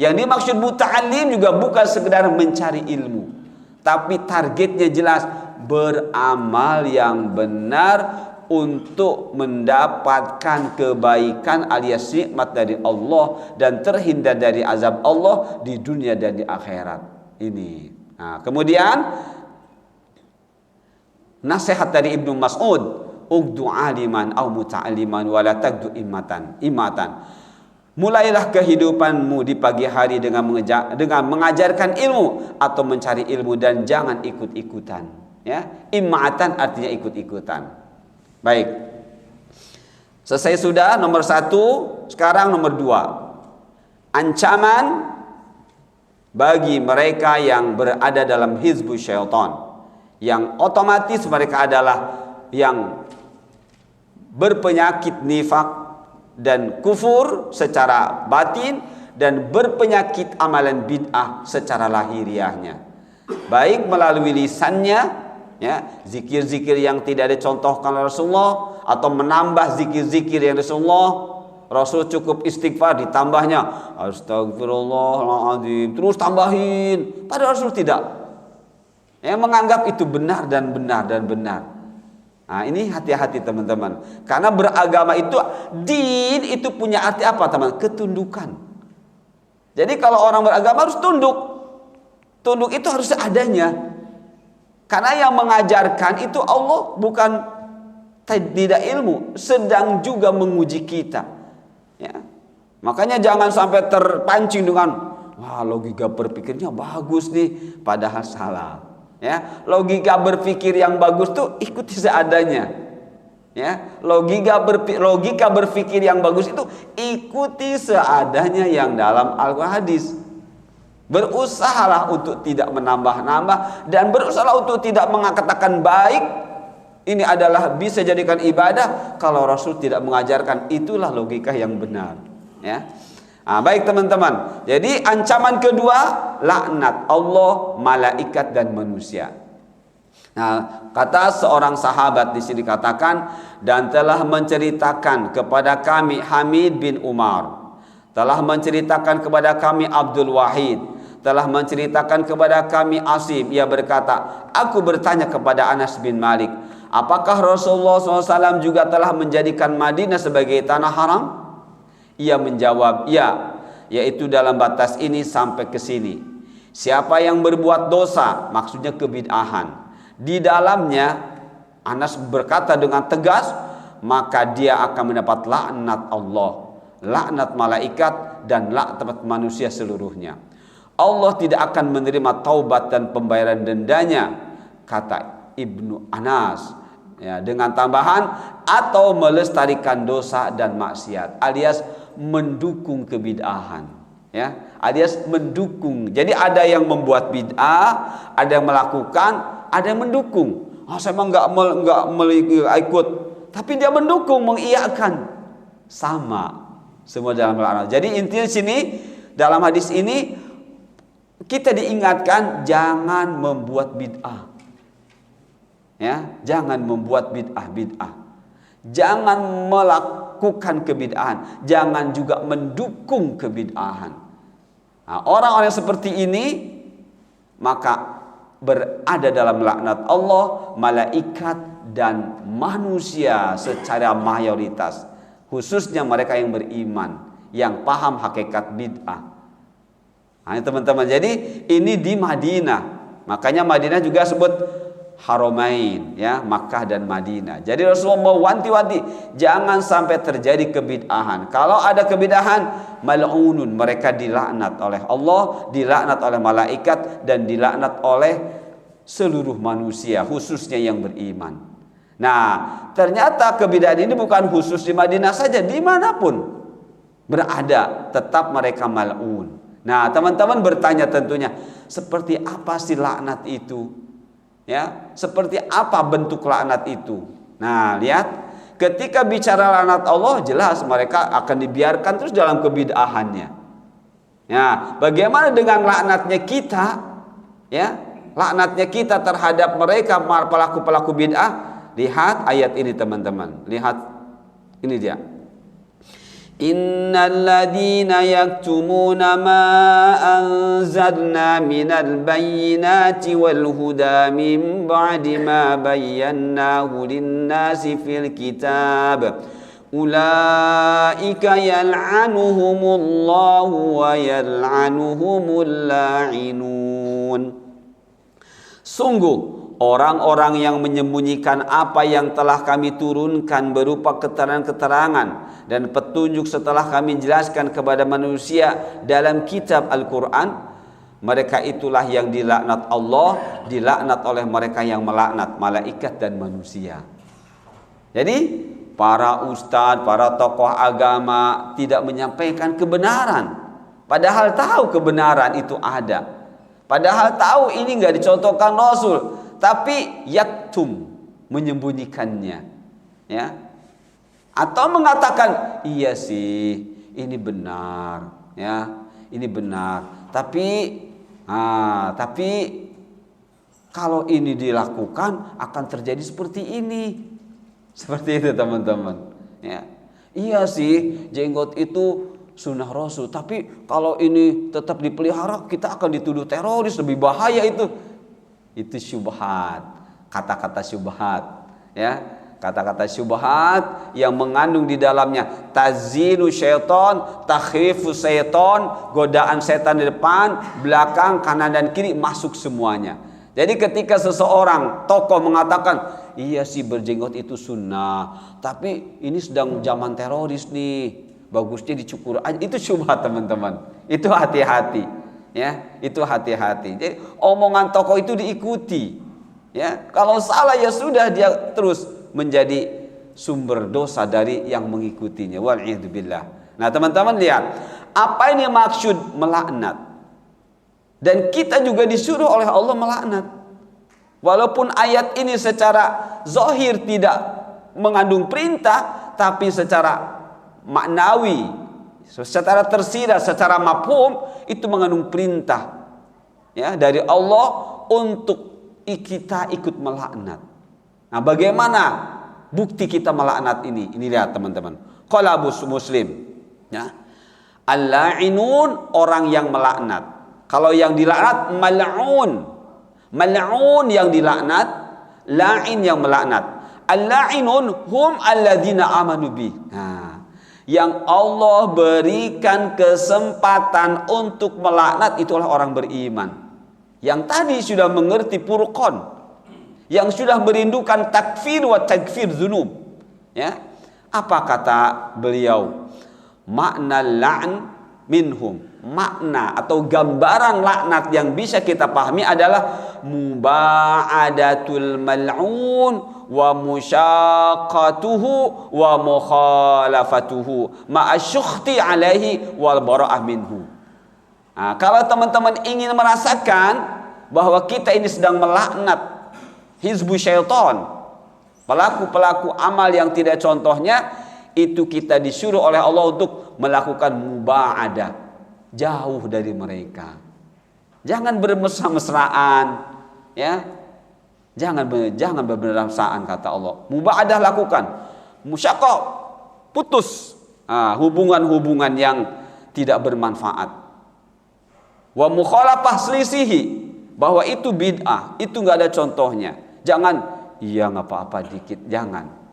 Yang dimaksud muta'alim juga bukan sekedar mencari ilmu, tapi targetnya jelas, beramal yang benar untuk mendapatkan kebaikan alias nikmat dari Allah dan terhindar dari azab Allah di dunia dan di akhirat. Ini. Nah, kemudian nasihat dari Ibnu Mas'ud, ugdu aliman au muta'aliman wala tagdu imatan. Mulailah kehidupanmu di pagi hari dengan mengajarkan ilmu atau mencari ilmu, dan jangan ikut-ikutan. Ya, imatan artinya ikut-ikutan. Baik. Selesai sudah nomor 1, sekarang nomor 2. Ancaman bagi mereka yang berada dalam hizbu syaitan, yang otomatis mereka adalah yang berpenyakit nifak dan kufur secara batin, dan berpenyakit amalan bid'ah secara lahiriahnya, baik melalui lisannya, ya, zikir-zikir yang tidak dicontohkan oleh Rasulullah, atau menambah zikir-zikir yang Rasul cukup istighfar, ditambahnya astagfirullahaladzim, terus tambahin, padahal Rasul tidak. Yang menganggap itu benar dan benar dan benar. Nah, ini hati-hati teman-teman. Karena beragama itu, din itu punya arti apa teman? Ketundukan. Jadi kalau orang beragama harus tunduk. Tunduk itu harus adanya. Karena yang mengajarkan itu Allah, bukan tidak ilmu, sedang juga menguji kita. Ya. Makanya jangan sampai terpancing dengan, wah, logika berpikirnya bagus nih, padahal salah. Ya, logika berpikir yang bagus tuh ikuti seadanya. Ya, logika berpikir yang bagus itu ikuti seadanya yang dalam Al-Hadis. Berusahalah untuk tidak menambah-nambah, dan berusahalah untuk tidak mengatakan baik ini adalah bisa jadikan ibadah kalau Rasul tidak mengajarkan. Itulah logika yang benar. Ya. Nah, baik teman-teman. Jadi ancaman kedua, laknat Allah, malaikat dan manusia. Nah, kata seorang sahabat di sini katakan, dan telah menceritakan kepada kami Hamid bin Umar, telah menceritakan kepada kami Abdul Wahid, telah menceritakan kepada kami Asim. Ia berkata, aku bertanya kepada Anas bin Malik, apakah Rasulullah SAW juga telah menjadikan Madinah sebagai tanah haram? Ia menjawab, ya, yaitu dalam batas ini sampai ke sini. Siapa yang berbuat dosa, maksudnya kebid'ahan, di dalamnya Anas berkata dengan tegas, maka dia akan mendapat laknat Allah, laknat malaikat, dan laknat manusia seluruhnya. Allah tidak akan menerima taubat dan pembayaran dendanya, kata Ibnu Anas, ya, dengan tambahan atau melestarikan dosa dan maksiat, alias mendukung kebid'ahan, ya, alias mendukung. Jadi ada yang membuat bid'ah, ada yang melakukan, ada yang mendukung. Saya memang nggak ikut, tapi dia mendukung, mengiyakan, sama semua dalam laknat. Jadi intinya sini dalam hadis ini kita diingatkan jangan membuat bid'ah, ya, jangan membuat bid'ah, jangan melakukan kebid'ahan, jangan juga mendukung kebid'ahan. Nah, orang-orang seperti ini maka berada dalam laknat Allah, malaikat, dan manusia secara mayoritas, khususnya mereka yang beriman, yang paham hakikat bid'ah. Nah, teman-teman, jadi ini di Madinah, makanya Madinah juga sebut Haramain, ya, Makkah dan Madinah. Jadi Rasulullah mewanti-wanti jangan sampai terjadi kebid'ahan. Kalau ada kebid'ahan, mal'unun, mereka dilaknat oleh Allah, dilaknat oleh malaikat, dan dilaknat oleh seluruh manusia, khususnya yang beriman. Nah, ternyata kebid'ahan ini bukan khusus di Madinah saja, dimanapun berada tetap mereka mal'un. Nah, teman-teman bertanya tentunya, seperti apa sih laknat itu? Ya, seperti apa bentuk laknat itu? Nah, lihat, ketika bicara laknat Allah, jelas mereka akan dibiarkan terus dalam kebid'ahannya. Ya, bagaimana dengan laknatnya kita? Ya, laknatnya kita terhadap mereka pelaku-pelaku bid'ah. Lihat ayat ini, teman-teman. Lihat, ini dia. Innal ladzina yaktumuna ma anzalna minal bayyinati wal huda min ba'di ma bayyanahu lin-nasi fil kitab ulaika yal'anuhumullahu wa yal'anuhumul la'inun. Sungguh orang-orang yang menyembunyikan apa yang telah kami turunkan berupa keterangan-keterangan dan petunjuk setelah kami jelaskan kepada manusia dalam kitab Al-Quran, mereka itulah yang dilaknat Allah, dilaknat oleh mereka yang melaknat malaikat dan manusia. Jadi para ustadz, para tokoh agama tidak menyampaikan kebenaran, padahal tahu kebenaran itu ada, padahal tahu ini nggak dicontohkan Rasul, tapi yaktum, menyembunyikannya, ya, atau mengatakan iya sih ini benar, ya, ini benar, tapi kalau ini dilakukan akan terjadi seperti ini, seperti itu, teman-teman, ya. Iya sih jenggot itu sunnah Rasul, tapi kalau ini tetap dipelihara kita akan dituduh teroris, lebih bahaya itu. Itu syubhat, kata-kata syubhat, ya, kata-kata syubhat yang mengandung di dalamnya tazinu syaitan, takhrifu syaitan, godaan setan di depan, belakang, kanan dan kiri, masuk semuanya. Jadi ketika seseorang tokoh mengatakan iya sih berjenggot itu sunnah, tapi ini sedang zaman teroris nih, bagusnya dicukur aja, itu syubhat, teman-teman. Itu hati-hati. Ya, itu hati-hati. Jadi omongan tokoh itu diikuti. Ya, kalau salah ya sudah, dia terus menjadi sumber dosa dari yang mengikutinya. Wal'iyadzubillah. Nah, teman-teman lihat, apa ini maksud melaknat? Dan kita juga disuruh oleh Allah melaknat. Walaupun ayat ini secara zahir tidak mengandung perintah, tapi secara maknawi, secara tersirat, secara mafhum, itu mengandung perintah, ya, dari Allah untuk kita ikut melaknat. Nah, bagaimana bukti kita melaknat ini? Ini lihat, teman-teman. Qala Muslim, ya, al-la'inun, orang yang melaknat. Kalau yang dilaknat mal'un, mal'un yang dilaknat, la'in yang melaknat. Al-la'inun hum alladzina amanu bi. Nah, yang Allah berikan kesempatan untuk melaknat itulah orang beriman. yang tadi sudah mengerti Furqan, yang sudah merindukan takfir wa takfir dzunub, ya. Apa kata beliau? Makna la'n minhum, makna atau gambaran laknat yang bisa kita pahami adalah muba'adatul mal'un wa musyaqqatuhu wa mukhalafatuhu ma'asyukhti alaihi wal bara'ah minhu. Nah, kalau teman-teman ingin merasakan bahwa kita ini sedang melaknat hizbu syaitan, pelaku-pelaku amal yang tidak contohnya, itu kita disuruh oleh Allah untuk melakukan muba'adah, jauh dari mereka. Jangan bermesra-mesraan, ya. Jangan bermesra-mesraan kata Allah. Muba'adah lakukan. Musyaqqah, putus hubungan-hubungan yang tidak bermanfaat. Wa mukhalafah, selisihi, bahwa itu bid'ah, itu enggak ada contohnya. Jangan, iya enggak apa-apa dikit, jangan.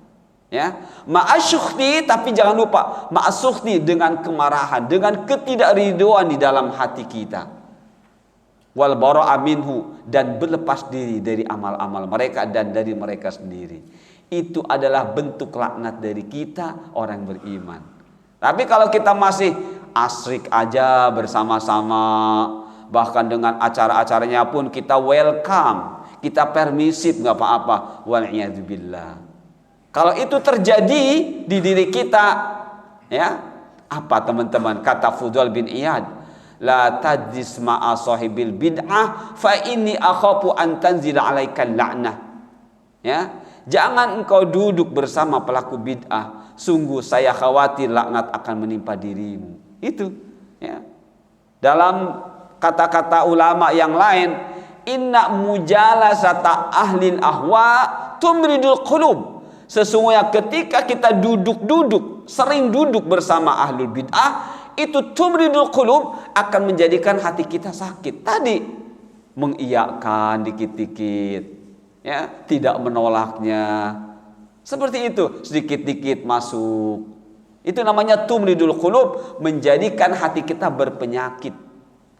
Ya, ma'asyukhti, tapi jangan lupa ma'asyukhti dengan kemarahan, dengan ketidakridhoan di dalam hati kita. Wal bara'a minhu, dan berlepas diri dari amal-amal mereka dan dari mereka sendiri. Itu adalah bentuk laknat dari kita orang beriman. Tapi kalau kita masih asyik aja bersama-sama, bahkan dengan acara-acaranya pun kita welcome, kita permisif, nggak apa-apa, wal'iyadzubillah. Kalau itu terjadi di diri kita, ya, apa teman-teman? Kata Fudail bin Iyad, la tajlis ma'a sahibil bid'ah fa inni akhafu an tanzila alaikal la'nah. Ya, jangan engkau duduk bersama pelaku bid'ah, sungguh saya khawatir laknat akan menimpa dirimu. Itu, ya. Dalam kata-kata ulama yang lain, inna mujalasata ahlil ahwa tumridul qulub. Sesungguhnya ketika kita duduk-duduk, sering duduk bersama ahlul bid'ah, itu tumridul qulub, akan menjadikan hati kita sakit. Tadi mengiyakan dikit-dikit, ya, tidak menolaknya. Seperti itu, sedikit-dikit masuk. Itu namanya tumridul qulub, menjadikan hati kita berpenyakit.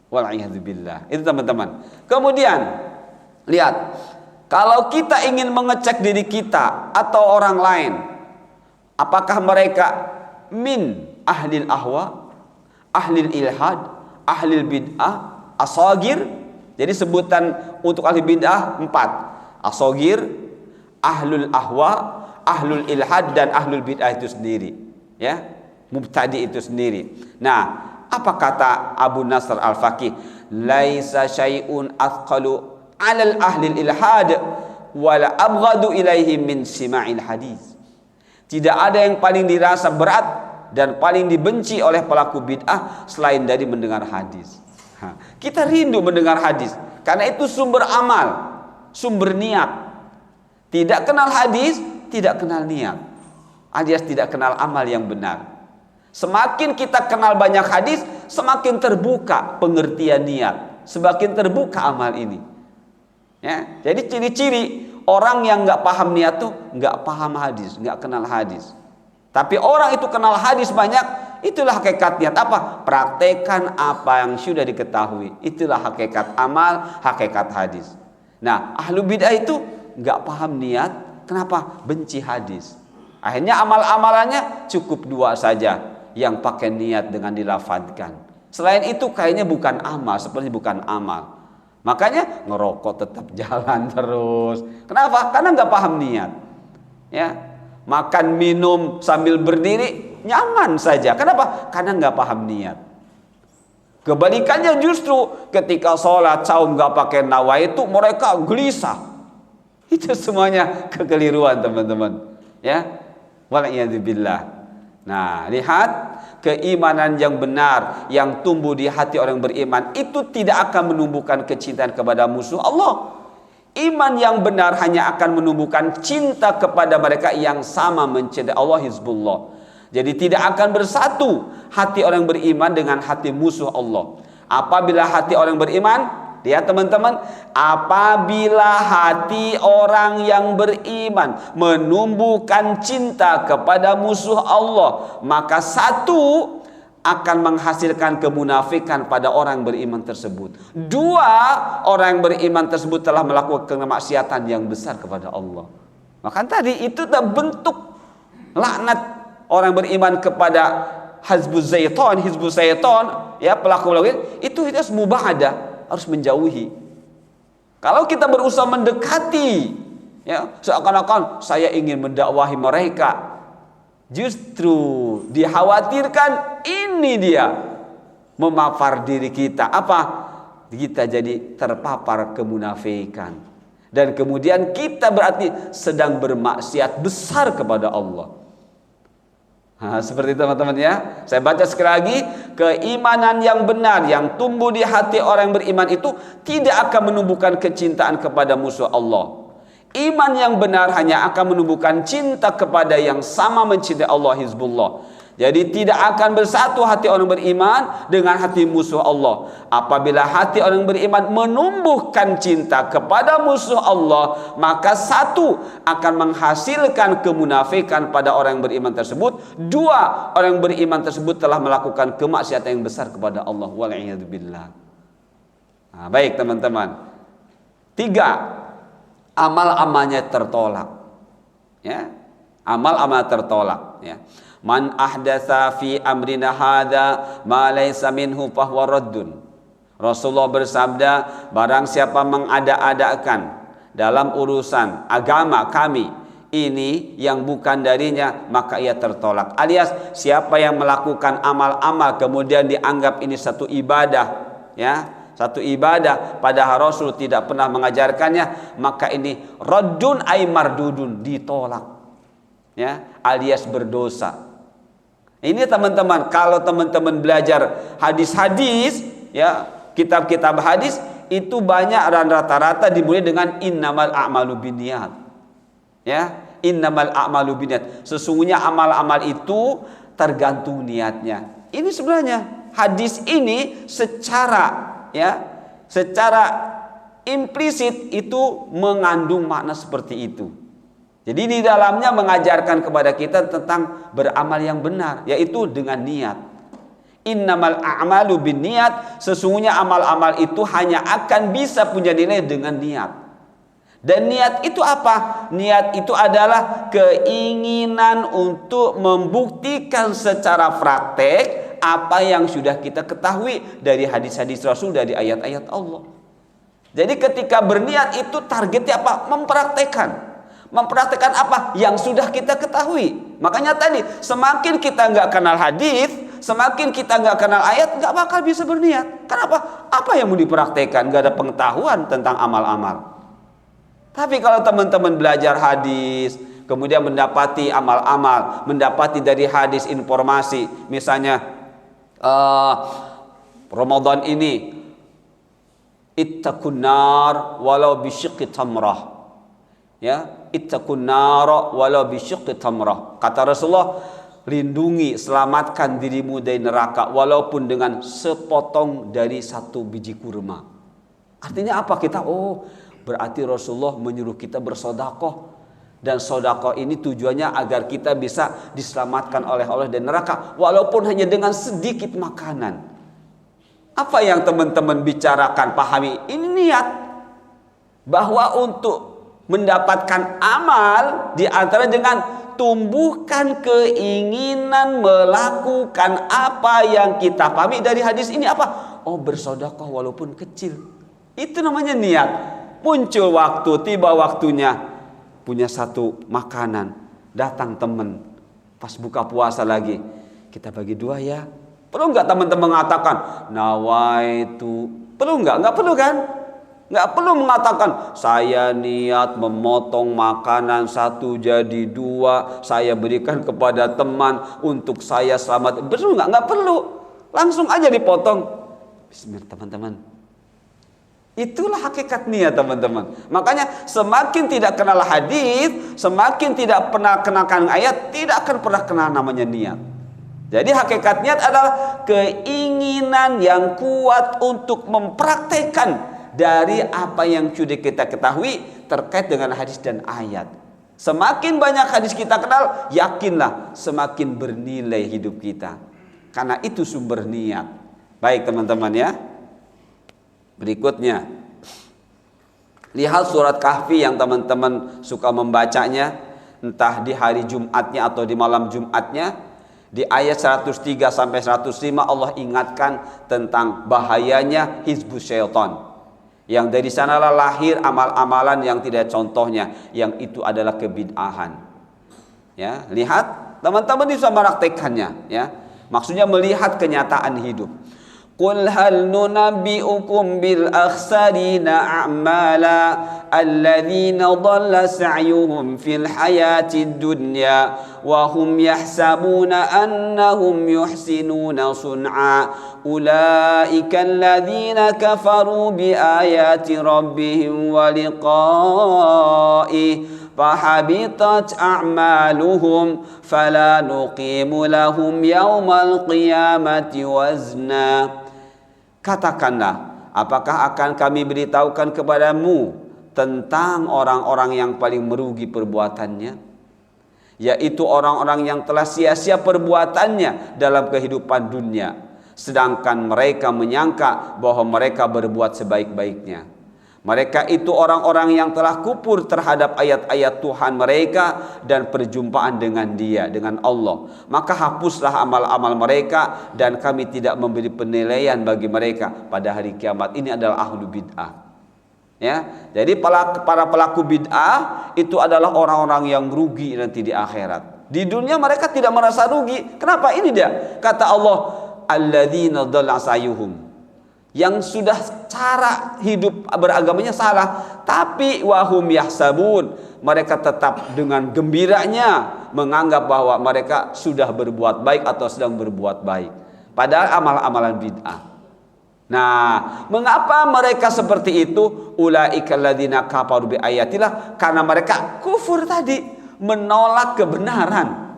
Wal'iyadzubillah. Itu teman-teman. Kemudian lihat, kalau kita ingin mengecek diri kita atau orang lain, apakah mereka min ahlil ahwa, ahlil ilhad, ahlil bid'ah, asagir. Jadi sebutan untuk ahli bid'ah 4. Asagir, ahlul ahwa, ahlul ilhad, dan ahlul bid'ah itu sendiri, ya, mubtadi itu sendiri. Nah, apa kata Abu Nasr Al-Faqih? Laisa syai'un athqalu 'alal ahlil ilhad wala abghadu ilaihim min sima'il hadis. Tidak ada yang paling dirasa berat dan paling dibenci oleh pelaku bid'ah selain dari mendengar hadis. Kita rindu mendengar hadis karena itu sumber amal, sumber niat. Tidak kenal hadis, tidak kenal niat, alias tidak kenal amal yang benar. Semakin kita kenal banyak hadis, semakin terbuka pengertian niat, semakin terbuka amal ini. Ya, jadi ciri-ciri orang yang nggak paham niat tuh nggak paham hadis, nggak kenal hadis. Tapi orang itu kenal hadis banyak, itulah hakikat niat. Apa? Praktekan apa yang sudah diketahui. Itulah hakikat amal, hakikat hadis. Nah, ahlu bid'ah itu nggak paham niat, kenapa? Benci hadis. Akhirnya amal-amalannya cukup 2 saja yang pakai niat dengan dilafadzkan. Selain itu kayaknya bukan amal, seperti bukan amal. Makanya ngerokok tetap jalan terus. Kenapa? Karena nggak paham niat. Ya, makan minum sambil berdiri nyaman saja. Kenapa? Karena nggak paham niat. Kebalikannya justru ketika sholat saum nggak pakai nawaitu, mereka gelisah. Itu semuanya kekeliruan teman-teman. Ya, wal'iyadzubillah. Nah, lihat, keimanan yang benar yang tumbuh di hati orang beriman itu tidak akan menumbuhkan kecintaan kepada musuh Allah. Iman yang benar hanya akan menumbuhkan cinta kepada mereka yang sama mencintai Allah, hizbullah. Jadi tidak akan bersatu hati orang beriman dengan hati musuh Allah. Apabila hati orang beriman, lihat teman-teman, apabila hati orang yang beriman menumbuhkan cinta kepada musuh Allah, maka satu akan menghasilkan kemunafikan pada orang beriman tersebut. Dua, orang yang beriman tersebut telah melakukan kemaksiatan yang besar kepada Allah. Maka tadi itu adalah bentuk laknat orang beriman kepada hizbuz syaitan, ya, pelaku itu harus mubahadah, harus menjauhi. Kalau kita berusaha mendekati, ya, seakan-akan saya ingin mendakwahi mereka, justru dikhawatirkan ini dia memapar diri kita. Apa? Kita jadi terpapar kemunafikan. Dan kemudian kita berarti sedang bermaksiat besar kepada Allah. Nah, seperti itu teman-teman ya. Saya baca sekali lagi, keimanan yang benar yang tumbuh di hati orang yang beriman itu tidak akan menumbuhkan kecintaan kepada musuh Allah. Iman yang benar hanya akan menumbuhkan cinta kepada yang sama mencintai Allah, Hizbullah. Jadi tidak akan bersatu hati orang beriman dengan hati musuh Allah. Apabila hati orang beriman menumbuhkan cinta kepada musuh Allah, maka satu, akan menghasilkan kemunafikan pada orang yang beriman tersebut. Dua, orang yang beriman tersebut telah melakukan kemaksiatan yang besar kepada Allah. Wal'iyadzubillah. Nah, baik teman-teman. Tiga, amal-amalnya tertolak. Ya, amal-amal tertolak. Ya. Man ahdatsa fi amrina hadza ma laysa minhu fahuwa raddun. Rasulullah bersabda, barang siapa mengada-adakan dalam urusan agama kami ini yang bukan darinya, maka ia tertolak. Alias siapa yang melakukan amal-amal kemudian dianggap ini satu ibadah, ya, satu ibadah padahal Rasul tidak pernah mengajarkannya, maka ini raddun ay mardudun, ditolak, ya, alias berdosa. Ini teman-teman, kalau teman-teman belajar hadis-hadis, ya, kitab-kitab hadis itu banyak dan rata-rata dimulai dengan innamal a'malu binniyat. Ya, innamal a'malu binniyat. Sesungguhnya amal-amal itu tergantung niatnya. Ini sebenarnya hadis ini secara implisit itu mengandung makna seperti itu. Jadi di dalamnya mengajarkan kepada kita tentang beramal yang benar, yaitu dengan niat. Innamal a'malu binniyat, sesungguhnya amal-amal itu hanya akan bisa punya nilai dengan niat. Dan niat itu apa? Niat itu adalah keinginan untuk membuktikan secara praktek apa yang sudah kita ketahui dari hadis-hadis Rasul, dari ayat-ayat Allah. Jadi ketika berniat itu targetnya apa? Mempraktekkan. Mempraktekkan apa yang sudah kita ketahui. Makanya tadi semakin kita nggak kenal hadis, semakin kita nggak kenal ayat, nggak bakal bisa berniat. Kenapa? Apa yang mau dipraktekkan? Nggak ada pengetahuan tentang amal-amal. Tapi kalau teman-teman belajar hadis, kemudian mendapati amal-amal, mendapati dari hadis informasi, misalnya Ramadan ini ittaqun nar walau bisyiqqi tamrah. Ya, ittaqun nar walau bisyiqqi tamrah. Kata Rasulullah, lindungi, selamatkan dirimu dari neraka walaupun dengan sepotong dari satu biji kurma. Artinya apa? Kita berarti Rasulullah menyuruh kita bersedekah, dan sedekah ini tujuannya agar kita bisa diselamatkan oleh Allah dari neraka walaupun hanya dengan sedikit makanan. Apa yang teman-teman bicarakan, pahami, ini niat bahwa untuk mendapatkan amal di antara dengan tumbuhkan keinginan melakukan apa yang kita pahami dari hadis ini apa? Bersedekah walaupun kecil. Itu namanya niat. Muncul waktu, tiba waktunya, punya satu makanan, datang teman pas buka puasa lagi, kita bagi dua ya. Perlu nggak teman-teman mengatakan nawaitu? Perlu nggak? Nggak perlu kan? Nggak perlu mengatakan saya niat memotong makanan satu jadi dua, saya berikan kepada teman untuk saya selamat. Perlu nggak? Nggak perlu. Langsung aja dipotong. Bismillah teman-teman. Itulah hakikat niat teman-teman. Makanya semakin tidak kenal hadis, semakin tidak pernah kenakan ayat, tidak akan pernah kenal namanya niat. Jadi hakikat niat adalah keinginan yang kuat untuk mempraktekkan dari apa yang sudah kita ketahui terkait dengan hadis dan ayat. Semakin banyak hadis kita kenal, yakinlah semakin bernilai hidup kita. Karena itu sumber niat. Baik teman-teman ya. Berikutnya, lihat surat Kahfi yang teman-teman suka membacanya, entah di hari Jumatnya atau di malam Jumatnya. Di ayat 103 sampai 105 Allah ingatkan tentang bahayanya hizbus syaitan. Yang dari sanalah lahir amal-amalan yang tidak contohnya, yang itu adalah kebid'ahan. Ya, lihat teman-teman bisa meraktekannya ya. Maksudnya melihat kenyataan hidup. Qul hal nunabbi'ukum bil akhsarina a'mala alladzina dhalla sa'yuhum fil hayatid dunya wa hum yahsabuna annahum yuhsinuna sun'a ulaika alladzina kafaru bi ayati rabbihim wa liqa'ihi fahabitat a'maluhum fala nuqimu lahum yaumal qiyamati wazna. Katakanlah, apakah akan kami beritahukan kepadamu tentang orang-orang yang paling merugi perbuatannya, yaitu orang-orang yang telah sia-sia perbuatannya dalam kehidupan dunia, sedangkan mereka menyangka bahwa mereka berbuat sebaik-baiknya. Mereka itu orang-orang yang telah kufur terhadap ayat-ayat Tuhan mereka dan perjumpaan dengan Dia, dengan Allah. Maka hapuslah amal-amal mereka dan kami tidak memberi penilaian bagi mereka pada hari kiamat. Ini adalah ahlu bid'ah. Ya, jadi para pelaku bid'ah itu adalah orang-orang yang rugi nanti di akhirat. Di dunia mereka tidak merasa rugi. Kenapa? Ini dia. Kata Allah, alladzina dhalla sa'yuhum, yang sudah cara hidup beragamanya salah, tapi wahum yahsabun, mereka tetap dengan gembiranya menganggap bahwa mereka sudah berbuat baik atau sedang berbuat baik, padahal amal-amalan bid'ah. Nah, mengapa mereka seperti itu? Ulaika alladzina kafaru bi ayatillah, karena mereka kufur tadi, menolak kebenaran.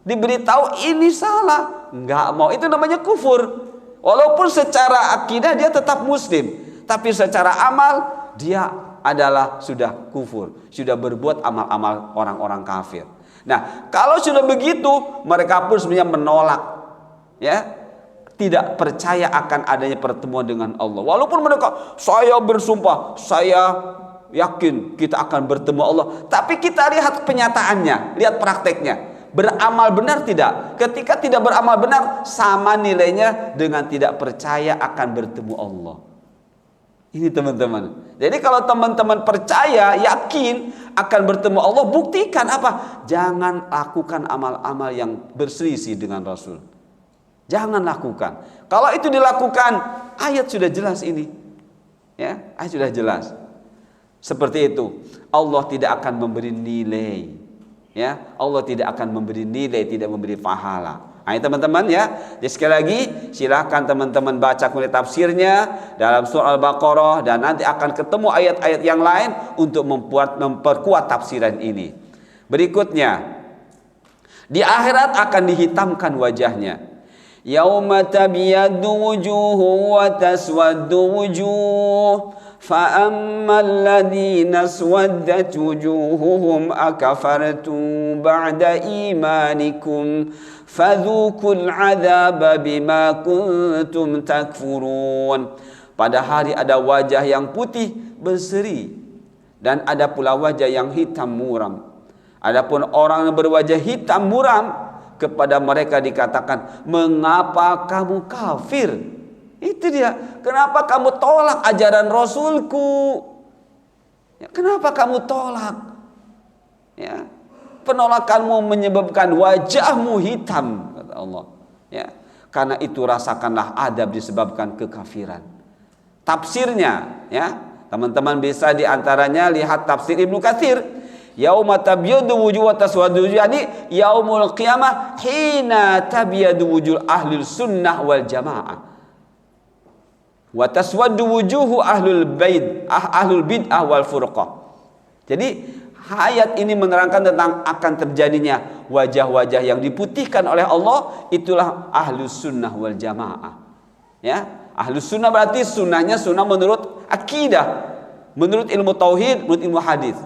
Diberitahu ini salah, enggak mau, itu namanya kufur. Walaupun secara akidah dia tetap muslim, tapi secara amal dia adalah sudah kufur, sudah berbuat amal-amal orang-orang kafir. Nah, kalau sudah begitu, mereka pun sebenarnya menolak, ya, tidak percaya akan adanya pertemuan dengan Allah. Walaupun mereka, saya bersumpah, saya yakin kita akan bertemu Allah, tapi kita lihat kenyataannya, lihat prakteknya. Beramal benar tidak? Ketika tidak beramal benar, sama nilainya dengan tidak percaya akan bertemu Allah. Ini teman-teman. Jadi kalau teman-teman percaya, yakin akan bertemu Allah, buktikan apa? Jangan lakukan amal-amal yang berselisih dengan Rasul. Jangan lakukan. Kalau itu dilakukan, ayat sudah jelas ini. Ya, ayat sudah jelas. Seperti itu. Allah tidak akan memberi nilai. Ya, Allah tidak akan memberi nilai, tidak memberi pahala. Nah, teman-teman ya. Jadi sekali lagi silakan teman-teman baca kulit tafsirnya dalam surah Al-Baqarah, dan nanti akan ketemu ayat-ayat yang lain untuk memperkuat tafsiran ini. Berikutnya, di akhirat akan dihitamkan wajahnya. Yauma tabyaddu wujuhu wa taswaddu wujuh. فَأَمَّا الَّذِينَ اسْوَدَّتْ وُجُوهُهُمْ أَكَفَرْتُمْ بَعْدَ إِيمَانِكُمْ فَذُوقُوا الْعَذَابَ بِمَا كُنْتُمْ تَكْفُرُونَ. Pada hari ada wajah yang putih berseri, dan ada pula wajah yang hitam muram. Adapun orang yang berwajah hitam muram, kepada mereka dikatakan, mengapa kamu kafir? Itu dia. Kenapa kamu tolak ajaran Rasulku? Ya, kenapa kamu tolak? Ya, penolakanmu menyebabkan wajahmu hitam, kata Allah. Ya, karena itu rasakanlah adab disebabkan kekafiran. Tafsirnya, ya, teman-teman bisa diantaranya lihat tafsir Ibnu Katsir. Yauma tabyadu wujuh wa taswadu wujuh, yani yaumul qiyamah hina tabyadu wujuh ahli sunnah wal jamaah. Wa taswaddu wujuhu ahlul bid'ah wal furqah. Jadi ayat ini menerangkan tentang akan terjadinya wajah-wajah yang diputihkan oleh Allah, itulah ahlus sunnah wal jamaah. Ya, ahlus sunnah berarti sunnahnya sunnah menurut akidah, menurut ilmu tauhid, menurut ilmu hadis.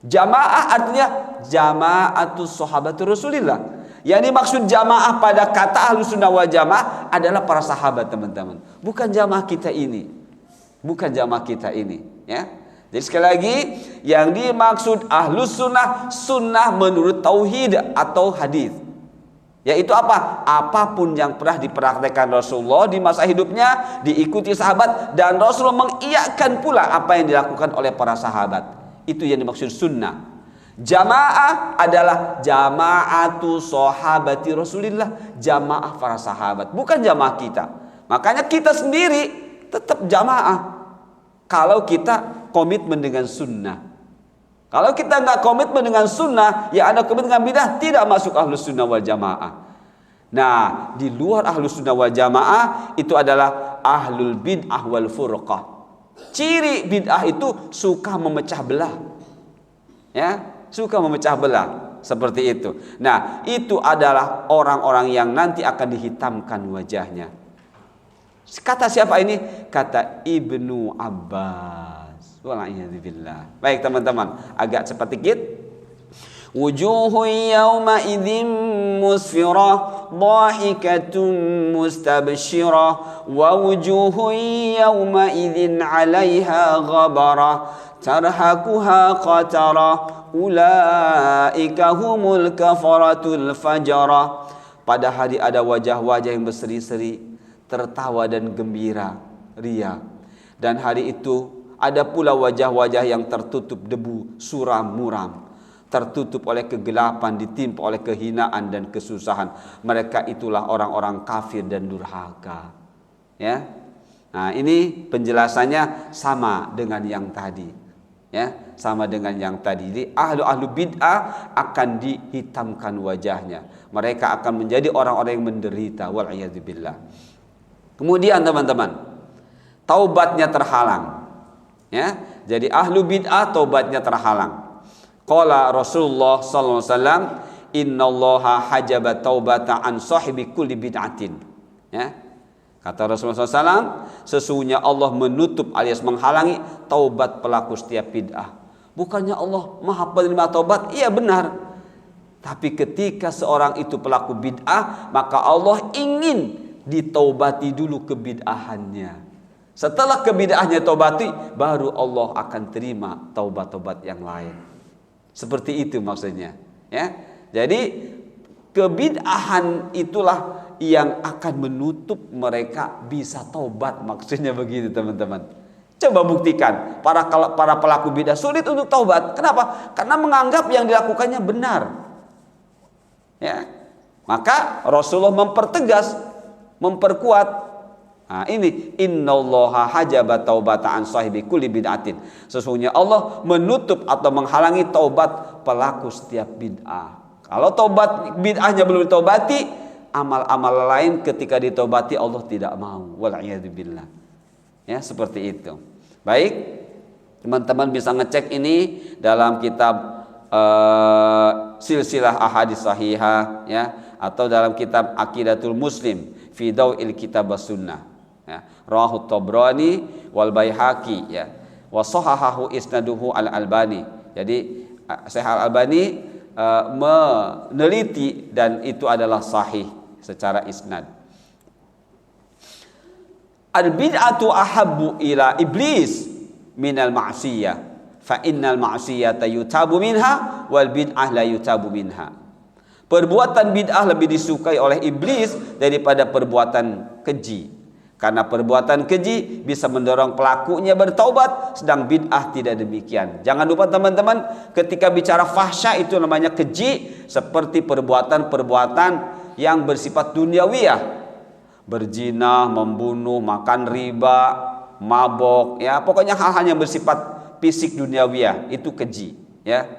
Jamaah artinya jamaatus sahabatur Rasulillah, Yang dimaksud jamaah pada kata Ahlussunnah wal Jamaah adalah para sahabat, teman-teman. Bukan jamaah kita ini. Bukan jamaah kita ini, ya. Jadi sekali lagi, yang dimaksud Ahlussunnah, sunnah menurut tauhid atau hadis. Yaitu apa? Apapun yang pernah dipraktekkan Rasulullah di masa hidupnya, diikuti sahabat, dan Rasulullah mengiyakan pula apa yang dilakukan oleh para sahabat. Itu yang dimaksud sunnah. Jamaah adalah jama'atu sahabati Rasulillah, jamaah para sahabat, bukan jamaah kita. Makanya kita sendiri tetap jamaah kalau kita komitmen dengan sunnah. Kalau kita nggak komitmen dengan sunnah, ya ada komitmen dengan bidah, tidak masuk Ahlussunnah wal Jamaah. Nah, di luar Ahlussunnah wal Jamaah itu adalah ahlul bid'ah wal furqah. Ciri bid'ah itu suka memecah belah, ya, suka memecah belah seperti itu. Nah, itu adalah orang-orang yang nanti akan dihitamkan wajahnya. Kata siapa ini? Kata Ibnu Abbas. Wala'iyadzubillah. Baik teman-teman, agak cepat dikit. Wujuhun yawma idzin musfirah, dhahikatun mustabshirah, wa wujuhun yawma idzin 'alaiha ghabarah, tarhaquha qatarah, ulaika humul kafaratul fajarah. Pada hari ada wajah-wajah yang berseri-seri, tertawa dan gembira, ria. Dan hari itu ada pula wajah-wajah yang tertutup debu, suram muram, tertutup oleh kegelapan, ditimpa oleh kehinaan dan kesusahan. Mereka itulah orang-orang kafir dan durhaka. Ya. Nah, ini penjelasannya sama dengan yang tadi. Ya, sama dengan yang tadi. Jadi ahlu bid'ah akan dihitamkan wajahnya. Mereka akan menjadi orang-orang yang menderita. Wal'iyadzubillah. Kemudian teman-teman, taubatnya terhalang. Ya, jadi ahlu bid'ah taubatnya terhalang. Qala Rasulullah sallallahu alaihi wasallam, innallaha hajaba taubata an sahibi kulli bid'atin. Ya. Kata Rasulullah SAW, sesungguhnya Allah menutup alias menghalangi taubat pelaku setiap bid'ah. Bukannya Allah Maha penerima taubat? Iya benar. Tapi ketika seorang itu pelaku bid'ah, maka Allah ingin ditaubati dulu kebid'ahannya. Setelah kebid'ahnya taubati, baru Allah akan terima taubat-taubat yang lain. Seperti itu maksudnya, ya. Jadi kebid'ahan itulah yang akan menutup mereka bisa taubat, maksudnya begitu teman-teman. Coba buktikan, para pelaku bid'ah sulit untuk taubat. Kenapa? Karena menganggap yang dilakukannya benar. Ya. Maka Rasulullah mempertegas, memperkuat. Nah, ini innallaha hajaba taubata an sahibi kulli bid'atin. Sesungguhnya Allah menutup atau menghalangi taubat pelaku setiap bid'ah. Kalau taubat bid'ahnya belum ditaubati, amal-amal lain ketika ditaubati Allah tidak mau. Wal'iyadzubillah. Ya, seperti itu. Baik, teman-teman bisa ngecek ini dalam kitab silsilah ahadits sahihah, ya, atau dalam kitab Aqidatul Muslim fi Daw'il Kitab was Sunnah. Ya, Rawahu Tabrani wal Baihaqi, ya, wa sahahahu isnaduhu al Albani. Jadi Syekh Al Albani meneliti dan itu adalah sahih secara isnad. Al bid'atu ahabbu ila iblis minal ma'siyah, fa innal ma'siyata yutabu minha wal bid'ah la yutabu minha. Perbuatan bid'ah lebih disukai oleh iblis daripada perbuatan keji. Karena perbuatan keji bisa mendorong pelakunya bertaubat, sedang bid'ah tidak demikian. Jangan lupa teman-teman, ketika bicara fahsya itu namanya keji, seperti perbuatan-perbuatan yang bersifat duniawiyah. Berzina, membunuh, makan riba, mabok, ya, pokoknya hal-hal yang bersifat fisik duniawiyah, itu keji, ya.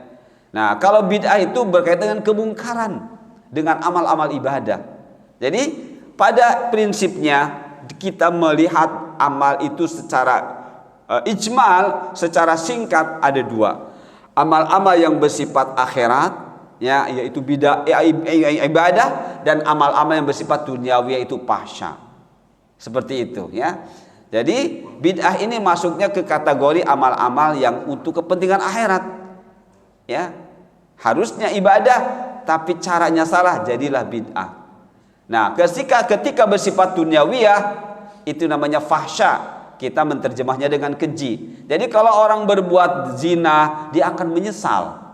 Nah, kalau bid'ah itu berkaitan dengan kemungkaran, dengan amal-amal ibadah. Jadi, pada prinsipnya kita melihat amal itu secara ijmal, secara singkat ada dua. Amal-amal yang bersifat akhirat, ya, yaitu ibadah, dan amal-amal yang bersifat duniawi, yaitu fahsya. Seperti itu, ya. Jadi bid'ah ini masuknya ke kategori amal-amal yang untuk kepentingan akhirat. Ya. Harusnya ibadah tapi caranya salah, jadilah bid'ah. Nah, ketika bersifat duniawiyah, itu namanya fahsya. Kita menerjemahnya dengan keji. Jadi kalau orang berbuat zina, dia akan menyesal.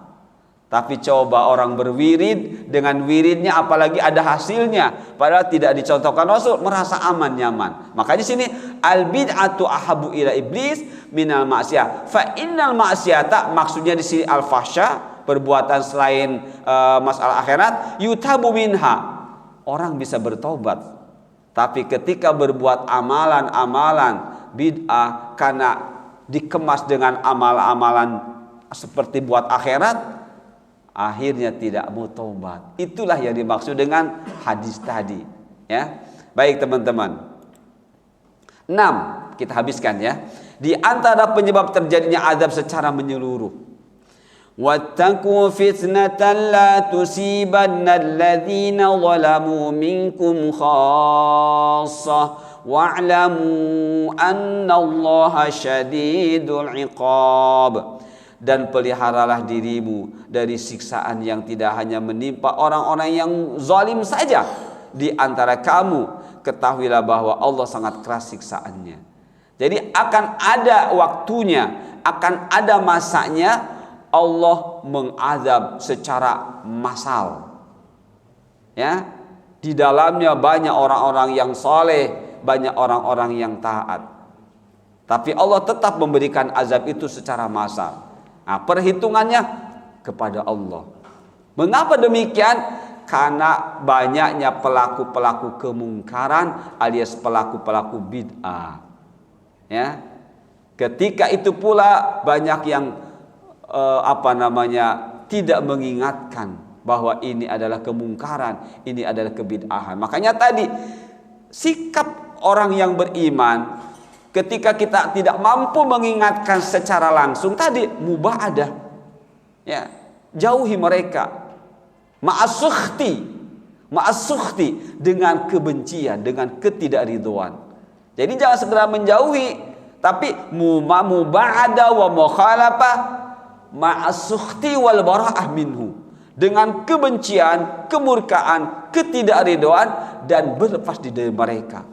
Tapi coba orang berwirid, dengan wiridnya apalagi ada hasilnya, padahal tidak dicontohkan Rasul, merasa aman nyaman. Makanya sini al bid'atu ahabu ila iblis minal ma'siyah. Fa innal ma'siyata, maksudnya di sini al fahsya, perbuatan selain masalah akhirat, yutabu minha. Orang bisa bertobat. Tapi ketika berbuat amalan-amalan bid'ah karena dikemas dengan amal-amalan seperti buat akhirat, akhirnya tidak mau taubat. Itulah yang dimaksud dengan hadis tadi, ya. Baik teman-teman. 6 kita habiskan ya. Di antara penyebab terjadinya azab secara menyeluruh. Wattaqu fitnatan la tusibanna alladhina zalamu minkum khassah wa'lamu annallaha syadidul iqab. Dan peliharalah dirimu dari siksaan yang tidak hanya menimpa orang-orang yang zalim saja di antara kamu. Ketahuilah bahwa Allah sangat keras siksaannya. Jadi akan ada waktunya, akan ada masanya Allah mengazab secara massal. Ya, di dalamnya banyak orang-orang yang saleh, banyak orang-orang yang taat. Tapi Allah tetap memberikan azab itu secara massal. Nah, perhitungannya kepada Allah. Mengapa demikian? Karena banyaknya pelaku-pelaku kemungkaran alias pelaku-pelaku bid'ah. Ya. Ketika itu pula banyak yang tidak mengingatkan bahwa ini adalah kemungkaran, ini adalah kebid'ahan. Makanya tadi sikap orang yang beriman ketika kita tidak mampu mengingatkan secara langsung tadi mubaadah, ya, jauhi mereka, ma'asukhti dengan kebencian, dengan ketidakridhoan. Jadi jangan segera menjauhi, tapi mubaadah wa mukhalafah ma'asukhti wal bara'ah minhu, dengan kebencian, kemurkaan, ketidakridhoan dan berlepas dari mereka.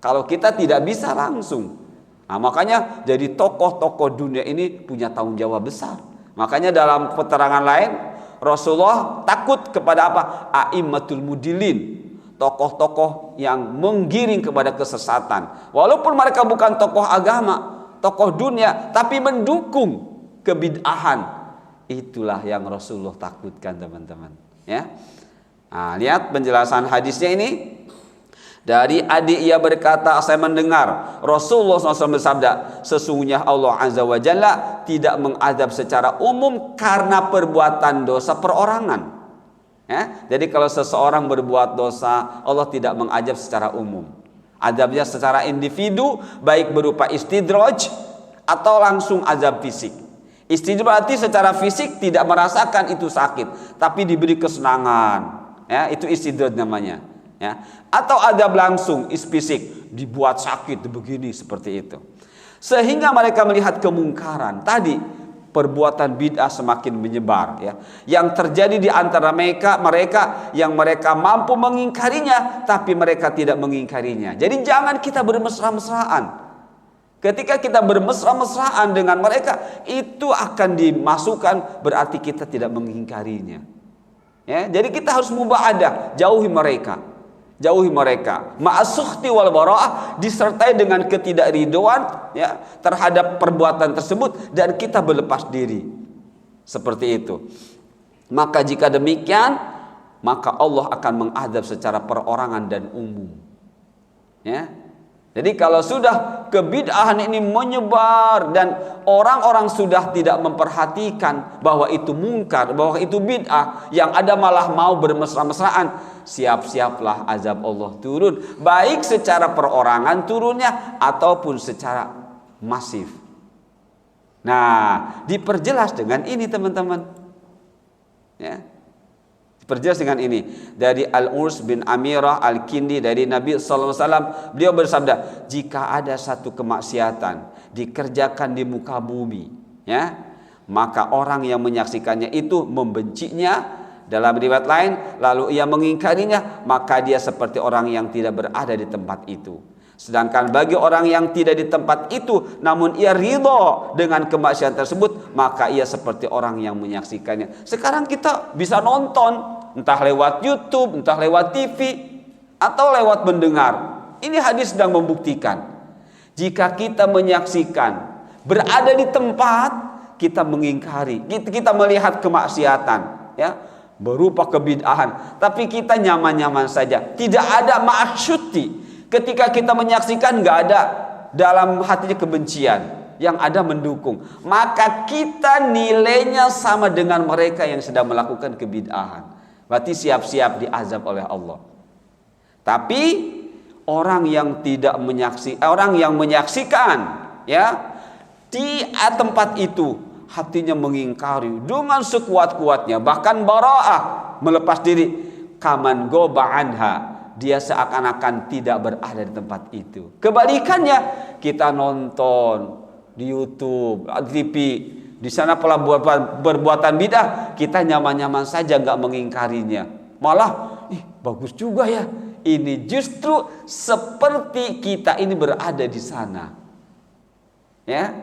Kalau kita tidak bisa langsung. Nah, makanya jadi tokoh-tokoh dunia ini punya tanggung jawab besar. Makanya dalam keterangan lain Rasulullah takut kepada apa? A'immatul mudilin, tokoh-tokoh yang menggiring kepada kesesatan. Walaupun mereka bukan tokoh agama, tokoh dunia, tapi mendukung kebid'ahan. Itulah yang Rasulullah takutkan, teman-teman. Ya. Nah, lihat penjelasan hadisnya ini. Dari adik ia berkata, saya mendengar Rasulullah SAW bersabda, sesungguhnya Allah Azza wa Jalla tidak mengazab secara umum karena perbuatan dosa perorangan. Ya? Jadi kalau seseorang berbuat dosa, Allah tidak mengazab secara umum. Azabnya secara individu, baik berupa istidraj atau langsung azab fisik. Istidraj berarti secara fisik tidak merasakan itu sakit, tapi diberi kesenangan. Ya, itu istidraj namanya. Ya, atau azab langsung fisik, dibuat sakit begini seperti itu, sehingga mereka melihat kemungkaran tadi, perbuatan bid'ah semakin menyebar, ya, yang terjadi di antara mereka yang mereka mampu mengingkarinya tapi mereka tidak mengingkarinya. Jadi jangan kita bermesra-mesraan. Ketika kita bermesra-mesraan dengan mereka, itu akan dimasukkan berarti kita tidak mengingkarinya. Ya, jadi kita harus mubaadah, jauhi mereka. Jauhi mereka, ma'asukhti wal bara'ah, disertai dengan ketidakridhoan, ya, terhadap perbuatan tersebut, dan kita berlepas diri seperti itu. Maka jika demikian, maka Allah akan mengazab secara perorangan dan umum. Ya, jadi kalau sudah kebid'ahan ini menyebar dan orang-orang sudah tidak memperhatikan bahwa itu mungkar, bahwa itu bid'ah, yang ada malah mau bermesra-mesraan, siap-siaplah azab Allah turun, baik secara perorangan turunnya ataupun secara masif. Nah, diperjelas dengan ini, teman-teman. Ya. Diperjelas dengan ini. Dari Al-Urs bin Amirah Al-Kindi dari Nabi SAW, beliau bersabda, jika ada satu kemaksiatan dikerjakan di muka bumi, ya, maka orang yang menyaksikannya itu membencinya Dalam riwayat lain, lalu ia mengingkarinya, maka dia seperti orang yang tidak berada di tempat itu. Sedangkan bagi orang yang tidak di tempat itu, namun ia ridho dengan kemaksiatan tersebut, maka ia seperti orang yang menyaksikannya. Sekarang kita bisa nonton, entah lewat YouTube, entah lewat TV, atau lewat mendengar. Ini hadis sedang membuktikan, jika kita menyaksikan, berada di tempat, kita mengingkari, kita melihat kemaksiatan, ya, berupa kebid'ahan, tapi kita nyaman-nyaman saja, tidak ada ma'asyuti. Ketika kita menyaksikan, nggak ada dalam hatinya kebencian, yang ada mendukung, maka kita nilainya sama dengan mereka yang sedang melakukan kebid'ahan. Berarti siap-siap diazab oleh Allah. Tapi orang yang tidak orang yang menyaksikan, ya, di tempat itu, hatinya mengingkari dengan sekuat-kuatnya, bahkan bara'ah, melepas diri, kaman goba anha, dia seakan-akan tidak berada di tempat itu. Kebalikannya, kita nonton di YouTube, TV, di sana perbuatan bidah, kita nyaman-nyaman saja, nggak mengingkarinya, malah bagus juga ya. Ini justru seperti kita ini berada di sana, ya,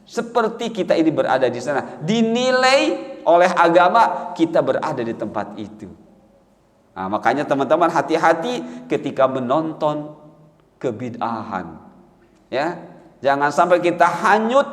seperti kita ini berada di sana, dinilai oleh agama kita berada di tempat itu. Nah, makanya teman-teman hati-hati ketika menonton kebid'ahan, ya, jangan sampai kita hanyut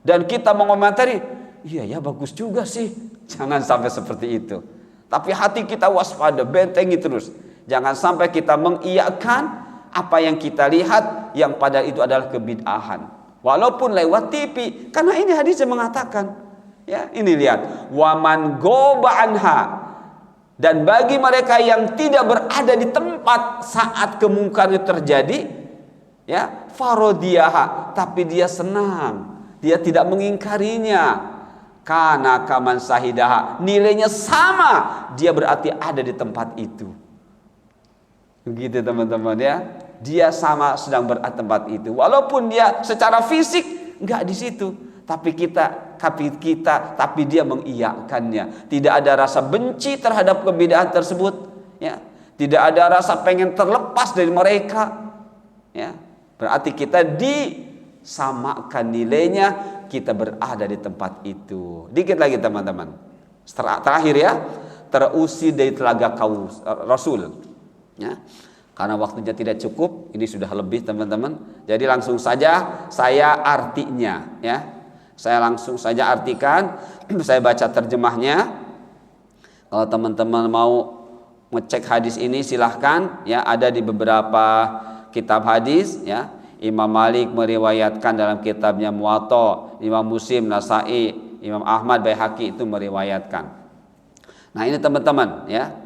dan kita mengomentari, iya ya bagus juga sih, jangan sampai seperti itu. Tapi hati kita waspada, bentengi terus, jangan sampai kita mengiyakan apa yang kita lihat yang pada itu adalah kebid'ahan, walaupun lewat TV, karena ini hadisnya mengatakan, ya, ini lihat, waman goba anha, dan bagi mereka yang tidak berada di tempat saat kemungkaran itu terjadi, ya, farodiyaha, tapi dia senang, dia tidak mengingkarinya, karena kaman sahidaha, nilainya sama, dia berarti ada di tempat itu. Begitu teman-teman, ya, dia sama sedang berada di tempat itu, walaupun dia secara fisik nggak di situ, tapi dia mengiyakannya. Tidak ada rasa benci terhadap kebid'ahan tersebut, ya. Tidak ada rasa pengen terlepas dari mereka, ya. Berarti kita disamakan nilainya, kita berada di tempat itu. Dikit lagi teman-teman, terakhir ya, terusir dari telaga Kaus Rasul, ya. Karena waktunya tidak cukup, ini sudah lebih teman-teman. Jadi langsung saja saya artinya, ya. Saya langsung saja artikan, saya baca terjemahnya. Kalau teman-teman mau ngecek hadis ini silahkan, ya, ada di beberapa kitab hadis, ya. Imam Malik meriwayatkan dalam kitabnya Muwatta, Imam Muslim, Nasai, Imam Ahmad, Baihaqi itu meriwayatkan. Nah ini teman-teman, ya,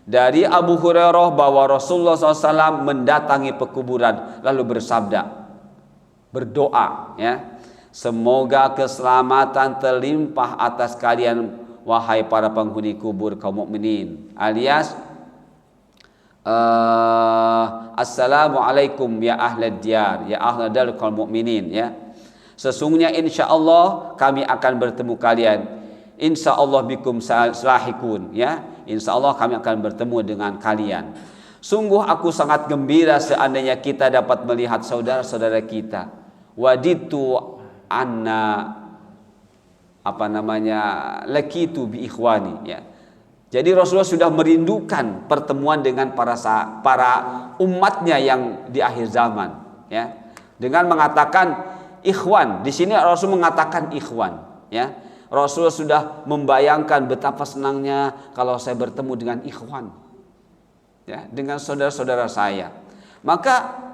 dari Abu Hurairah bahwa Rasulullah SAW mendatangi pekuburan lalu bersabda, berdoa, ya, semoga keselamatan terlimpah atas kalian wahai para penghuni kubur kaum mukminin, alias assalamualaikum ya ahlad diyar, ya ahlad dar kaum mukminin, ya. Sesungguhnya insyaallah kami akan bertemu kalian, insyaallah bikum salahikun, ya, insyaallah kami akan bertemu dengan kalian. Sungguh aku sangat gembira seandainya kita dapat melihat saudara-saudara kita. Waditu anna lakitu bi ikhwani, ya. Jadi Rasulullah sudah merindukan pertemuan dengan para umatnya yang di akhir zaman, ya, dengan mengatakan ikhwan. Di sini Rasul mengatakan ikhwan, ya. Rasulullah sudah membayangkan betapa senangnya kalau saya bertemu dengan ikhwan, ya, dengan saudara-saudara saya. Maka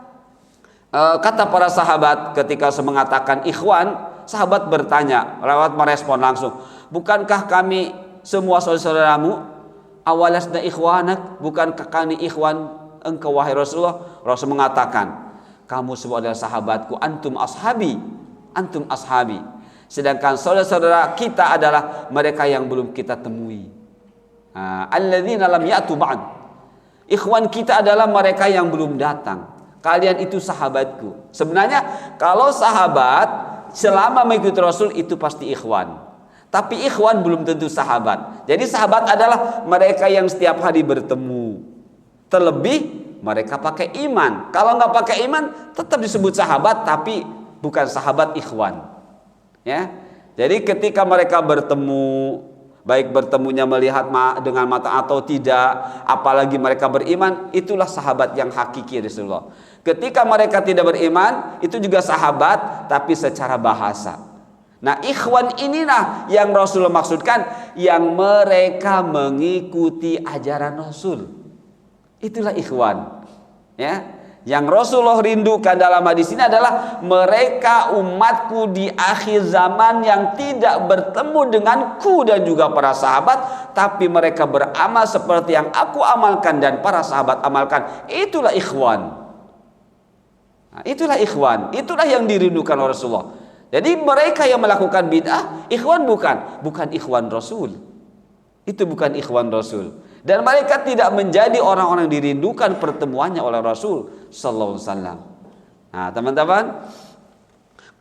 kata para sahabat ketika saya mengatakan ikhwan, sahabat bertanya, lewat merespon langsung, bukankah kami semua saudaramu? Awalasna ikhwanak, bukankah kami ikhwan engkau wahai Rasulullah? Rasul mengatakan, kamu semua adalah sahabatku, antum ashabi, antum ashabi. Sedangkan saudara-saudara kita adalah mereka yang belum kita temui. Alladzina lam ya'tu ba'd. Ikhwan kita adalah mereka yang belum datang. Kalian itu sahabatku. Sebenarnya kalau sahabat selama mengikuti Rasul itu pasti ikhwan. Tapi ikhwan belum tentu sahabat. Jadi sahabat adalah mereka yang setiap hari bertemu. Terlebih mereka pakai iman. Kalau nggak pakai iman tetap disebut sahabat, tapi bukan sahabat ikhwan. Ya. Jadi ketika mereka bertemu, baik bertemunya melihat dengan mata atau tidak, apalagi mereka beriman, itulah sahabat yang hakiki Rasulullah. Ketika mereka tidak beriman, itu juga sahabat tapi secara bahasa. Nah, ikhwan inilah yang Rasulullah maksudkan, yang mereka mengikuti ajaran Rasul. Itulah ikhwan. Ya, yang Rasulullah rindukan dalam hadis ini adalah mereka umatku di akhir zaman yang tidak bertemu denganku dan juga para sahabat, tapi mereka beramal seperti yang aku amalkan dan para sahabat amalkan. Itulah ikhwan. Nah, itulah ikhwan. Itulah yang dirindukan oleh Rasulullah. Jadi mereka yang melakukan bid'ah, ikhwan bukan ikhwan Rasul. Itu bukan ikhwan Rasul. Dan mereka tidak menjadi orang-orang yang dirindukan pertemuannya oleh Rasul sallallahu alaihi wasallam. Nah, teman-teman,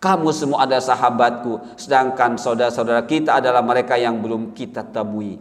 kamu semua adalah sahabatku, sedangkan saudara-saudara kita adalah mereka yang belum kita temui.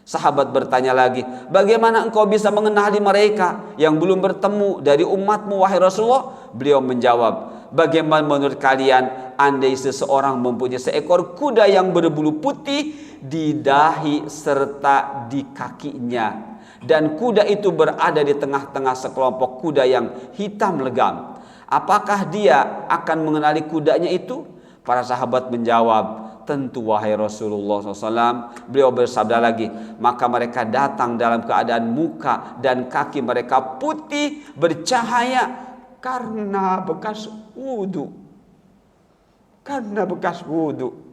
Sahabat bertanya lagi, bagaimana engkau bisa mengenali mereka yang belum bertemu dari umatmu wahai Rasulullah? Beliau menjawab, bagaimana menurut kalian andai seseorang mempunyai seekor kuda yang berbulu putih di dahi serta di kakinya, dan kuda itu berada di tengah-tengah sekelompok kuda yang hitam legam, apakah dia akan mengenali kudanya itu? Para sahabat menjawab, tentu wahai Rasulullah SAW. Beliau bersabda lagi, maka mereka datang dalam keadaan muka dan kaki mereka putih bercahaya karena bekas wudu. Karena bekas wudu.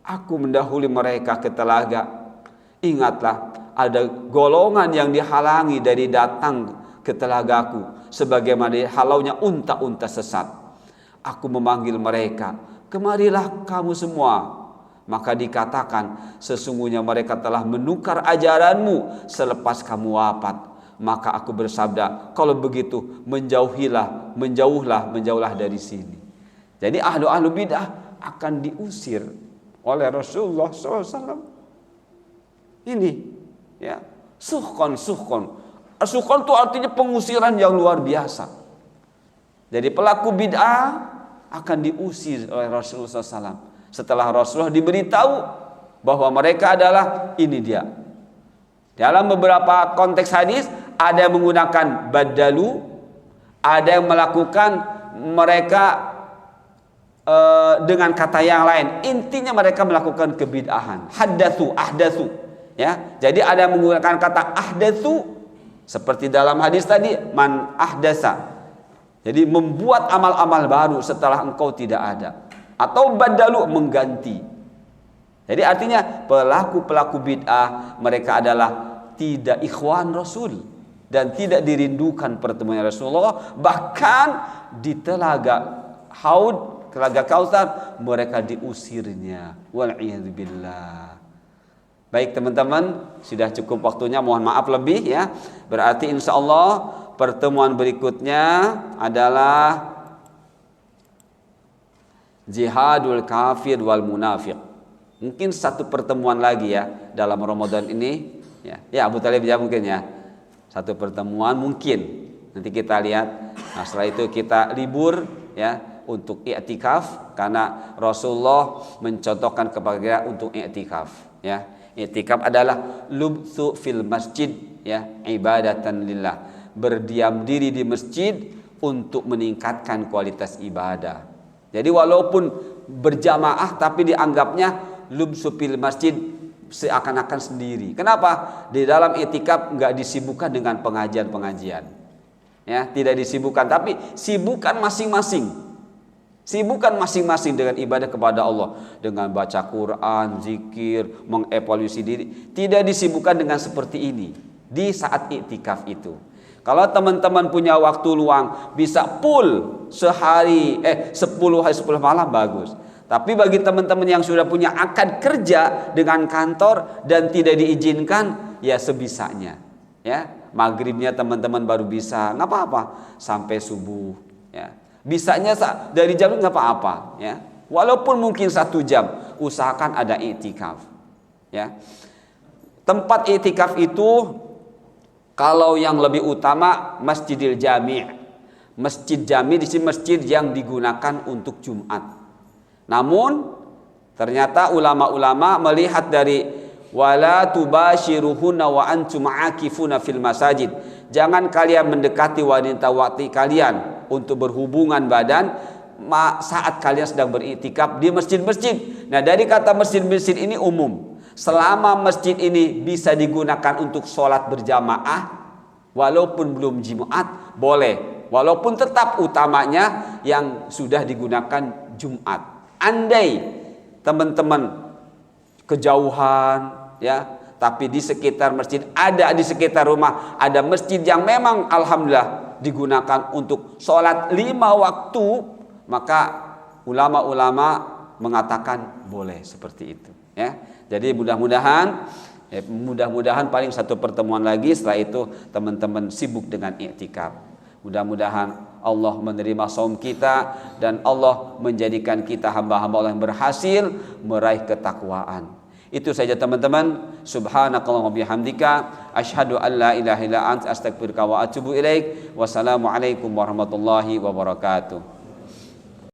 Aku mendahului mereka ke telaga. Ingatlah, ada golongan yang dihalangi dari datang ke telagaku, sebagaimana halaunya unta-unta sesat. Aku memanggil mereka, kemarilah kamu semua. Maka dikatakan, sesungguhnya mereka telah menukar ajaranmu selepas kamu wafat. Maka aku bersabda, kalau begitu menjauhlah dari sini. Jadi ahlu bidah akan diusir oleh Rasulullah SAW. Ini, ya, suhkon. Suhkon itu artinya pengusiran yang luar biasa. Jadi pelaku bid'ah akan diusir oleh Rasulullah SAW. Setelah Rasulullah diberitahu bahwa mereka adalah ini dia. Dalam beberapa konteks hadis ada yang menggunakan badalu, ada yang melakukan mereka dengan kata yang lain. Intinya mereka melakukan kebid'ahan. Ahdatsu. Ya, jadi ada yang menggunakan kata ahdatsu seperti dalam hadis tadi, man ahdasa. Jadi membuat amal-amal baru setelah engkau tidak ada. Atau badalu, mengganti. Jadi artinya pelaku-pelaku bid'ah mereka adalah tidak ikhwan Rasul dan tidak dirindukan pertemuan Rasulullah. Bahkan di telaga Haud, telaga Kautsar, mereka diusirnya. Wal'iyadzubillah. Baik teman-teman, sudah cukup waktunya, mohon maaf lebih ya. Berarti insyaallah pertemuan berikutnya adalah jihadul kafir wal munafiq. Mungkin satu pertemuan lagi ya dalam Ramadan ini ya. Ya Abu Talib ya mungkin ya. Satu pertemuan mungkin. Nanti kita lihat. Nah, setelah itu kita libur ya untuk i'tikaf karena Rasulullah mencontohkan kepada kita untuk i'tikaf ya. I'tikaf adalah lubthu fil masjid ya, ibadatan lillah. Berdiam diri di masjid untuk meningkatkan kualitas ibadah. Jadi walaupun berjamaah tapi dianggapnya lubsu fil masjid, seakan-akan sendiri. Kenapa? Di dalam i'tikaf enggak disibukkan dengan pengajian-pengajian. Ya, tidak disibukkan, tapi sibukan masing-masing. Sibukan masing-masing dengan ibadah kepada Allah, dengan baca Quran, zikir, mengevaluasi diri. Tidak disibukkan dengan seperti ini di saat i'tikaf itu. Kalau teman-teman punya waktu luang bisa full sehari 10 hari 10 malam bagus. Tapi bagi teman-teman yang sudah punya akad kerja dengan kantor dan tidak diizinkan, ya sebisanya. Ya, maghribnya teman-teman baru bisa, nggak apa-apa sampai subuh. Ya, bisanya dari jam nggak apa-apa. Ya, walaupun mungkin 1 jam. usahakan ada i'tikaf. Ya. Tempat i'tikaf itu kalau yang lebih utama Masjidil Jami'. Masjid Jami' di sini masjid yang digunakan untuk Jumat. Namun ternyata ulama-ulama melihat dari wala tubashiruhunna wa antum aakifuna fil masajid. Jangan kalian mendekati wanita-wanita kalian untuk berhubungan badan saat kalian sedang beriktikaf di masjid-masjid. Nah, dari kata masjid-masjid ini umum. Selama masjid ini bisa digunakan untuk sholat berjamaah, walaupun belum Jumat, boleh. Walaupun tetap utamanya yang sudah digunakan Jumat. Andai teman-teman kejauhan, ya, tapi di sekitar masjid, ada di sekitar rumah, ada masjid yang memang alhamdulillah digunakan untuk sholat 5 waktu, maka ulama-ulama mengatakan boleh seperti itu. Ya. Jadi mudah-mudahan paling satu pertemuan lagi, setelah itu teman-teman sibuk dengan i'tikaf. Mudah-mudahan Allah menerima saum kita dan Allah menjadikan kita hamba-hamba Allah yang berhasil meraih ketakwaan. Itu saja teman-teman. Subhanakallahumma bihamdika asyhadu an la ilaha illa anta astaghfiruka wa atubu ilaik. Wassalamualaikum warahmatullahi wabarakatuh.